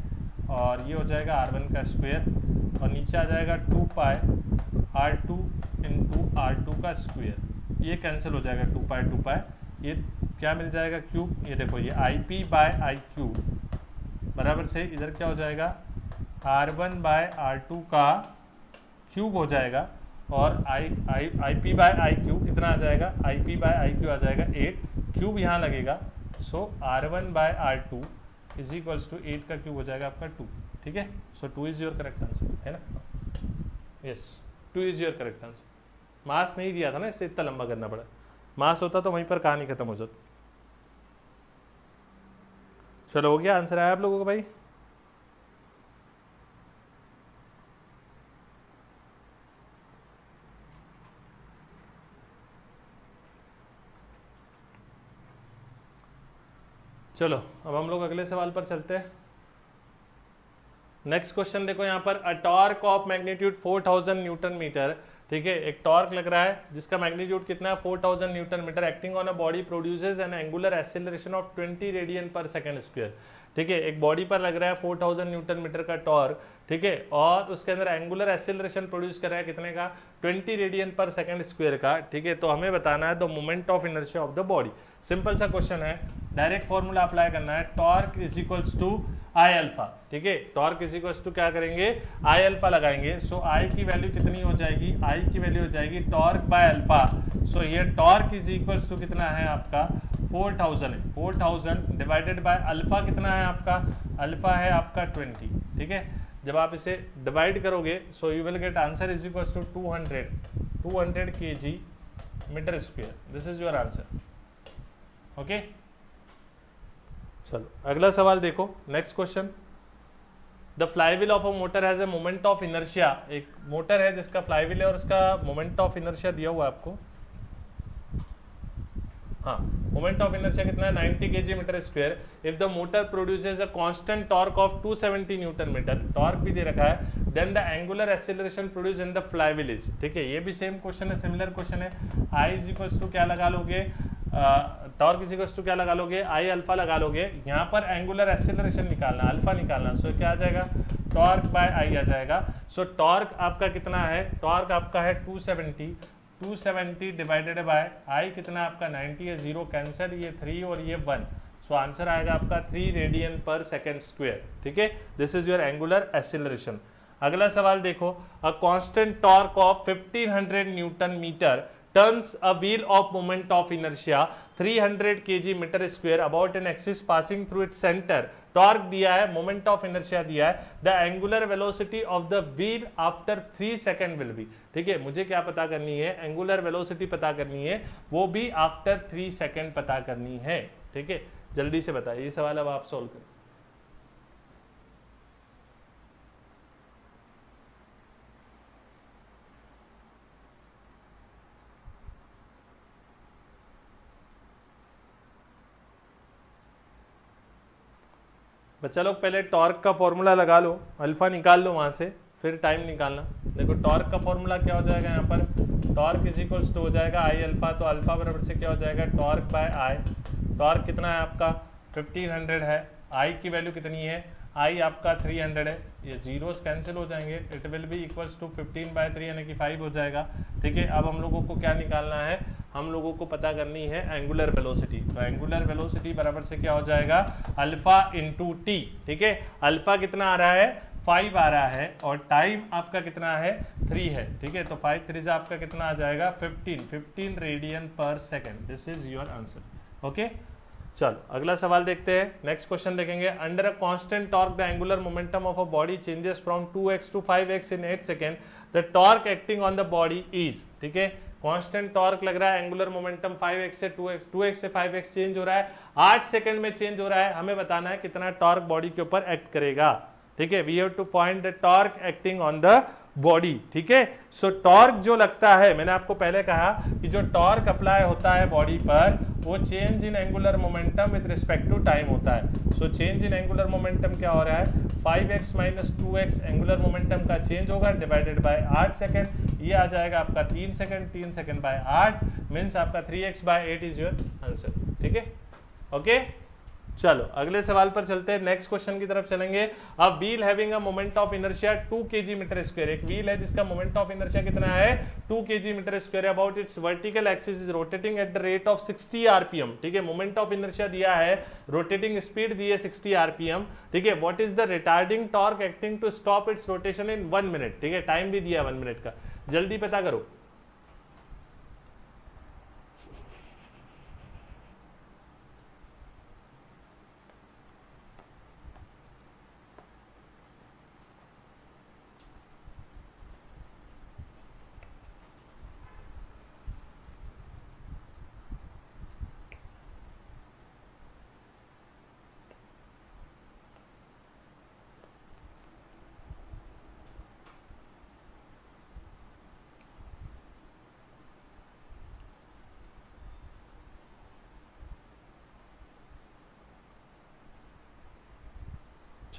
और ये हो जाएगा R1 का स्क्वायर, और नीचे आ जाएगा 2πr2 इंटू R2 का स्क्वायर, ये कैंसिल हो जाएगा, 2π, ये क्या मिल जाएगा क्यूब, ये देखो ये IP बाय IQ बराबर से इधर क्या हो जाएगा, R1 बाय R2 का क्यूब हो जाएगा, और IP बाय IQ कितना आ जाएगा, IP बाय IQ आ जाएगा 8, क्यूब यहाँ लगेगा, so R1 by R2 is equals to 8 का क्यूब हो जाएगा आपका 2, ठीक है। So 2 is your correct answer, है ना? Yes, 2 is your correct answer. Mass नहीं दिया था ना, इससे इतना लंबा करना पड़ा। मास होता तो वहीं पर कहानी खत्म हो जाती। चलो, हो गया? आंसर आया आप लोगों को भाई? चलो, अब हम लोग अगले सवाल पर चलते हैं। नेक्स्ट क्वेश्चन देखो यहाँ पर, a torque of magnitude 4000 newton metre, ठीक है। एक टॉर्क लग रहा है जिसका मैग्नीट्यूड कितना है 4000 newton metre, acting on a body produces an angular acceleration of 20 radian पर सेकंड स्क्वायर, ठीक है। एक बॉडी पर लग रहा है 4000 न्यूटन मीटर का टॉर्क, ठीक है, और उसके अंदर एंगुलर एक्सेलरेशन प्रोड्यूस कर रहा है कितने का, 20 रेडियन पर सेकंड स्क्वायर का, ठीक है। तो हमें बताना है the moment of inertia of the body. Simple सा क्वेश्चन है, डायरेक्ट फॉर्मूला अप्लाई करना है, torque is equals to I alpha, ठीक है। टॉर्क इज इक्वल्स टू क्या करेंगे, आई अल्फा लगाएंगे। सो आई की वैल्यू कितनी हो जाएगी, आई की वैल्यू हो जाएगी टॉर्क बाय अल्फा। सो ये टॉर्क इज इक्वल्स टू कितना है आपका 4000 है, 4000 डिवाइडेड बाय अल्फा कितना है आपका, अल्फा है आपका 20, ठीक है। जब आप इसे डिवाइड करोगे so you will get answer is equals to 200 kg metre square. This is your answer, okay. चलो अगला सवाल देखो, next question, the flywheel of a motor has a moment of inertia. एक मोटर है जिसका फ्लाईव्हील है और उसका मोमेंट ऑफ इनर्शिया दिया हुआ है आपको, हाँ, मोमेंट ऑफ इनर्शिया कितना है 90 kg metre square. If the motor produces a constant torque of 270 newton metre, torque भी दे रखा है, then the angular acceleration produce in the flywheel is, ठीक है। ये भी सेम क्वेश्चन है, सिमिलर क्वेश्चन है। आई इज इक्वल्स टू क्या लगा लोगे, टॉर्क इज इक्वल्स टू क्या लगा लोगे, आई अल्फा लगा लोगे। यहाँ पर एंगुलर एक्सेलरेशन निकालना, अल्फा निकालना, सो क्या आ जाएगा, टॉर्क बाय आई आ जाएगा। सो टॉर्क आपका कितना है, टॉर्क आपका है 270 डिवाइडेड बाय आई कितना आपका 90 है, 0 कैंसिल, ये 3 और ये 1, सो आंसर आएगा आपका 3 रेडियन पर सेकेंड स्क्वायर, ठीक है। This is your angular acceleration. अगला सवाल देखो, a constant torque of 1500 newton metre turns a wheel of moment of inertia 300 kg metre square about an axis passing through its center। Torque दिया है, मोमेंट ऑफ इनर्शिया दिया है, the angular velocity of the wheel after 3 second will be, ठीक है। मुझे क्या पता करनी है, एंगुलर वेलोसिटी पता करनी है, वो भी आफ्टर 3 सेकंड पता करनी है, ठीक है। जल्दी से बताइए, ये सवाल अब आप सोल्व करें। बच्चा लोग पहले टॉर्क का फॉर्मूला लगा लो, अल्फा निकाल लो वहां से, फिर टाइम निकालना। देखो टॉर्क का फॉर्मूला क्या हो जाएगा, यहाँ पर टॉर्क इज इक्वल्स टू हो जाएगा आई अल्फा, तो अल्फा बराबर से क्या हो जाएगा, टॉर्क बाय आई। टॉर्क कितना है आपका 1500 है, आई की वैल्यू कितनी है, आई आपका 300 है, ये जीरोस कैंसिल हो जाएंगे, it will be equals to 15/3 यानी कि 5 हो जाएगा, ठीक है। अब हम लोगों को क्या निकालना है, हम लोगों को पता करनी है एंगुलर वेलोसिटी। तो एंगुलर वेलोसिटी बराबर से क्या हो जाएगा, अल्फा इंटू टी, ठीक है। अल्फा कितना आ रहा है 5 आ रहा है और टाइम आपका कितना है 3 है, ठीक है। तो 5 3 से आपका कितना आ जाएगा 15 रेडियन पर second. This is your answer, okay. चलो अगला सवाल देखते हैं, नेक्स्ट क्वेश्चन देखेंगे। Under a constant torque the angular momentum of a body changes from 2x to 5x in 8 second, the torque acting on the body is, ठीक है। कांस्टेंट टॉर्क लग रहा है, एंगुलर मोमेंटम 5x से 2x से 5x चेंज हो रहा है, 8 सेकंड में चेंज हो रहा है। हमें बताना है कितना टॉर्क बॉडी के ऊपर एक्ट करेगा, ठीक है। We have to find the torque acting on the body, ठीक है। सो टॉर्क जो लगता है, मैंने आपको पहले कहा कि जो टॉर्क अप्लाई होता है बॉडी पर वो change in angular momentum with respect to time होता है। So change in angular momentum क्या हो रहा है, 5x minus 2x angular momentum का चेंज होगा डिवाइडेड बाय 8 सेकंड, ये आ जाएगा आपका 3 सेकंड, 3 सेकंड बाय 8 मीन्स आपका 3x/8 इज योर आंसर, ठीक है, ओके। चलो अगले सवाल पर चलते हैं, नेक्स्ट क्वेश्चन की तरफ चलेंगे। अब wheel having a moment of inertia 2 kg metre square, एक व्हील है जिसका मोमेंट ऑफ इनर्शिया कितना है 2 kg metre square, about its vertical axis is rotating at the rate of 60 rpm, ठीक है। मोमेंट ऑफ इनर्शिया दिया है, रोटेटिंग स्पीड दी है 60 rpm, ठीक है। What is the retarding torque acting to stop its rotation in 1 minute, ठीक है। टाइम भी दिया 1 मिनट का, जल्दी पता करो।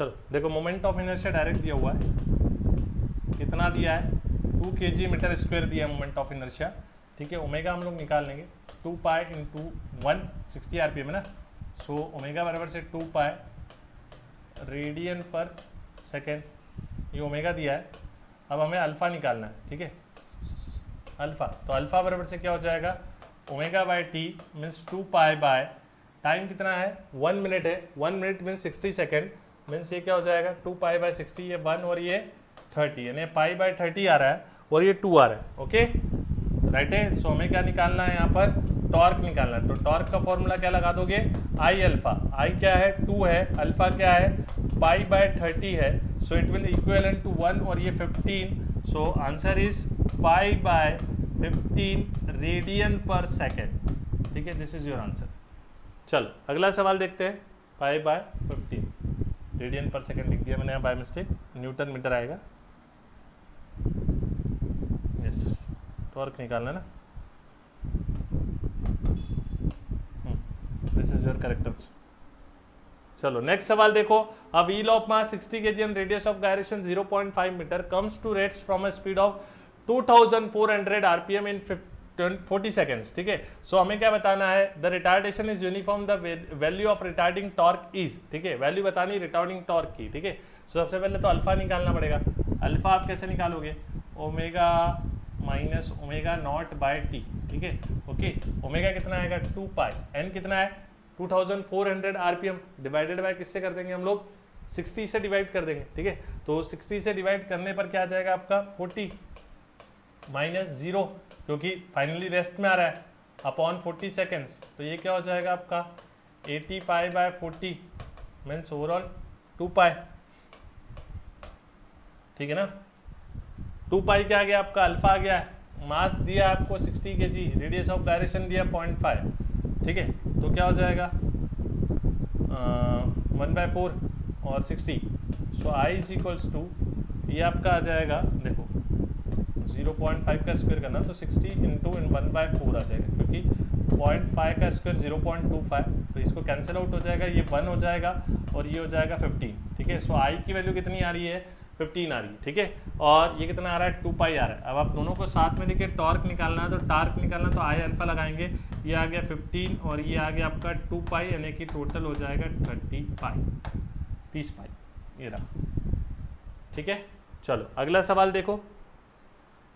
चलो देखो, मोमेंट ऑफ इनर्शिया डायरेक्ट दिया हुआ है, कितना दिया है 2 kg मीटर स्क्वायर दिया है मोमेंट ऑफ इनर्शिया, ठीक है। ओमेगा हम लोग निकाल लेंगे 2 पाई इंटू 160 आरपीएम है ना, सो ओमेगा बराबर से 2 पाई रेडियन पर सेकेंड, ये ओमेगा दिया है। अब हमें अल्फा निकालना है, ठीक है, अल्फा, तो अल्फा बराबर से क्या हो जाएगा omega by T means 2 pi by time कितना है 1 मिनट है, 1 मिनट मीन्स 60 सेकेंड, मीन्स ये क्या हो जाएगा 2 पाई बाय 60, ये 1 और ये 30, यानी पाई बाय 30 आ रहा है और ये 2 आ रहा है, ओके राइट है। सो हमें क्या निकालना है यहाँ पर, टॉर्क निकालना है। तो टॉर्क का फॉर्मूला क्या लगा दोगे, आई अल्फा, आई क्या है 2 है, अल्फा क्या है पाई बाय 30 है, so it will equivalent to 1 और ये 15, so answer is pi by 15 radian पर सेकेंड, ठीक है, दिस इज योर आंसर। चलो अगला सवाल देखते हैं, पाई बाय 15 रेडियन पर सेकेंड लिख दिया मैंने यहाँ बाय मिस्टेक, न्यूटन मीटर आएगा, यस टॉर्क निकालना ना, this is your correct answer. चलो नेक्स्ट सवाल देखो, a wheel of mass 60 kg and radius of gyration 0.5 metre comes to rest from a speed of 2400 RPM in 40 seconds, ठीक है। सो हमें क्या बताना है, the retardation is uniform, the value of retarding torque is, ठीक है, वैल्यू बतानी रिटार्डिंग टॉर्क की, ठीक है। सो सबसे पहले तो अल्फा निकालना पड़ेगा, अल्फा आप कैसे निकालोगे, omega minus omega naught by T, ठीक है, ओके, ओमेगा कितना आएगा 2 पाई, एन कितना है 2400 आरपीएम, डिवाइडेड बाय किससे कर देंगे हम लोग 60 से डिवाइड कर देंगे, ठीक है। तो 60 से डिवाइड करने पर क्या आ जाएगा आपका 40 माइनस 0, क्योंकि फाइनली रेस्ट में आ रहा है, अपॉन 40 सेकेंड्स, तो ये क्या हो जाएगा आपका 80 पाई बाय 40 मीन्स ओवरऑल 2 पाई, ठीक है ना। 2 पाई क्या आ गया आपका, अल्फा आ गया, मास दिया आपको 60 kg, रेडियस ऑफ गायरेशन दिया 0.5, ठीक है, तो क्या हो जाएगा 1/4 और 60, सो आई इज इक्वल्स टू, ये आपका आ जाएगा देखो 0.5 का स्क्वायर करना तो 60 इंटू 1/4 आ जाएगा, क्योंकि 0.5 का स्क्वायर 0.25, तो इसको कैंसिल आउट हो जाएगा, ये 1 हो जाएगा और ये हो जाएगा 15, ठीक है। सो आई की वैल्यू कितनी आ रही है 15 आ रही है, ठीक है, और ये कितना आ रहा है 2 पाई आ रहा है। अब आप दोनों को साथ में लेके टॉर्क निकालना है, तो टॉर्क निकालना तो आई अल्फा लगाएंगे, ये आ गया 15 और ये आ गया आपका 2 पाई, यानी कि टोटल हो जाएगा 30 पाई, ये रहा, ठीक है। चलो अगला सवाल देखो,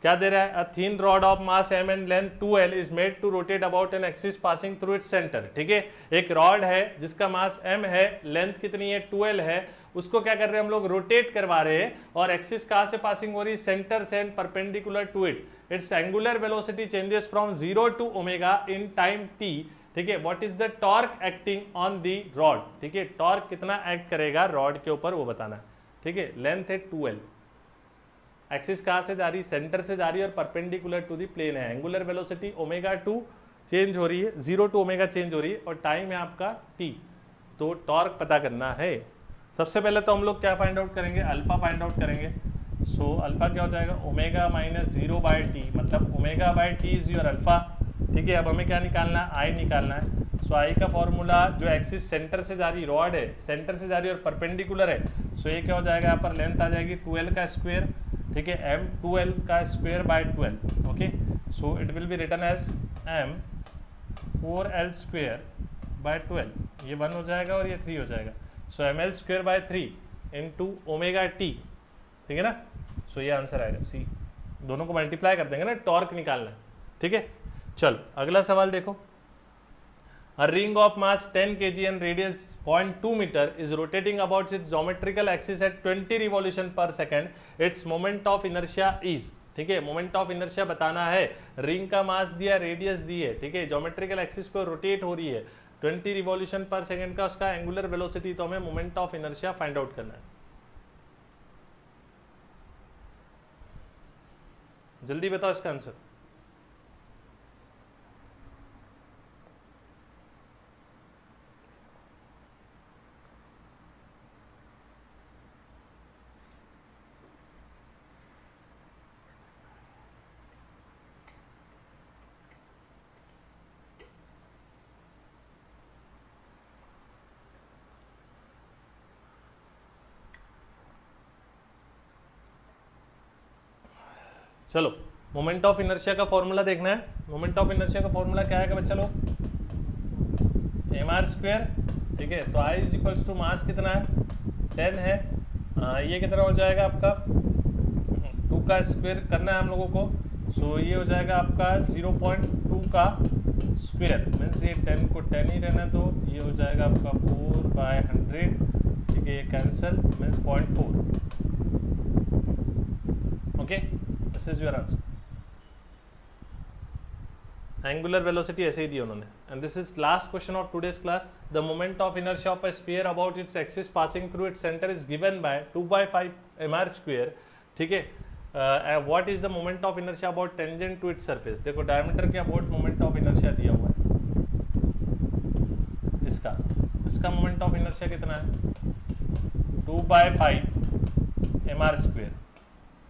क्या दे रहा है, a thin rod of mass m and length 2l is made to rotate about an axis passing through its centre, ठीक है। एक रॉड है जिसका मास m है, लेंथ कितनी है 2l है, उसको क्या कर रहे हैं हम लोग रोटेट करवा रहे हैं, और एक्सिस कहां से पासिंग हो रही है, सेंटर से and perpendicular to it, its angular velocity changes from 0 to omega in time t, ठीक है। What is the torque acting on the rod, ठीक है, टॉर्क कितना एक्ट करेगा रॉड के ऊपर वो बताना, ठीक है। लेंथ है 2l, एक्सिस कहां से जा रही, सेंटर से जा रही है और परपेंडिकुलर टू दी प्लेन है, एंगुलर वेलोसिटी ओमेगा 2 चेंज हो रही है, 0 टू ओमेगा चेंज हो रही है, और टाइम है आपका t, तो टॉर्क पता करना है। सबसे पहले तो हम लोग क्या फाइंड आउट करेंगे, अल्फा फाइंड आउट करेंगे। सो अल्फा क्या हो जाएगा ओमेगा माइनस 0 बाय टी, मतलब omega by T is your alpha, ठीक है। अब हमें क्या निकालना है, आई निकालना है। सो आई का फॉर्मूला, जो एक्सिस सेंटर से जा रही रॉड है, सेंटर से जा रही और परपेंडिकुलर है, सो ये क्या हो जाएगा, यहाँ पर लेंथ आ जाएगी 2l का स्क्वायर, ठीक है, m 2l का square by 12, okay. So it will be written as m 4l square by 12, ये 1 हो जाएगा और ये 3 हो जाएगा, सो ml square by 3 into omega T, ठीक है ना। सो ये आंसर आएगा सी, दोनों को मल्टीप्लाई कर देंगे ना, टॉर्क निकालना है, ठीक है। चलो अगला सवाल देखो, A ring of mass 10 kg and radius 0.2 meter is rotating about its geometrical axis at 20 revolution per second. Its moment of inertia is, ठीक है, मोमेंट ऑफ इनर्शिया बताना है, रिंग का मास दिया, रेडियस दी है, ठीक है, ज्योमेट्रिकल एक्सिस पे रोटेट हो रही है 20 रिवॉल्यूशन पर सेकंड का उसका एंगुलर वेलोसिटी, तो हमें moment of inertia find out करना है। जल्दी बताओ इसका आंसर। चलो मोमेंट ऑफ इनर्शिया का फॉर्मूला देखना है। मोमेंट ऑफ इनर्शिया का फॉर्मूला क्या है बच्चा लोग, mr², ठीक है। तो I is equals to mass कितना है 10 है, ये कितना हो जाएगा आपका 2 का स्क्वायर करना है हम लोगों को, सो ये हो जाएगा आपका 0.2 का स्क्वायर, मीन्स ये 10 को 10 ही रहना, तो ये हो जाएगा आपका 4/100, ठीक है, ये cancel means 0.4। Okay, this is your answer. Angular velocity ऐसे ही दी उन्होंने। And this is last question of today's class. The moment of inertia of a sphere about its axis passing through its centre is given by 2/5 mr², ठीक है। What is the moment of inertia about tangent to its surface. देखो डायमीटर के अबाउट मोमेंट ऑफ इनर्शिया दिया हुआ है, इसका मोमेंट ऑफ इनर्शिया कितना है 2/5 mr²।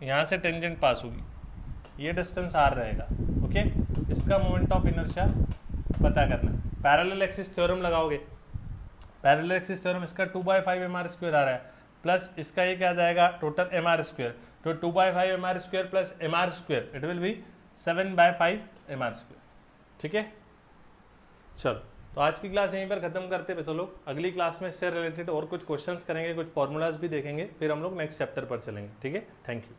यहाँ से टेंजेंट पास होगी, ये डिस्टेंस r रहेगा, ओके। इसका मोमेंट ऑफ इनर्शिया पता करना है। पैरेलल एक्सिस थ्योरम लगाओगे, पैरेलल एक्सिस थ्योरम इसका 2/5 mr² आ रहा है, प्लस इसका ये क्या जाएगा टोटल mr², तो 2/5 mr² plus mr², it will B 7/5 mr², ठीक है। चलो, तो आज की क्लास यहीं पर खत्म करते हैं बच्चों लोग। अगली क्लास में इससे रिलेटेड और कुछ क्वेश्चंस करेंगे, कुछ फॉर्मूलाज भी देखेंगे, फिर हम लोग नेक्स्ट चैप्टर पर चलेंगे, ठीक है। Thank you.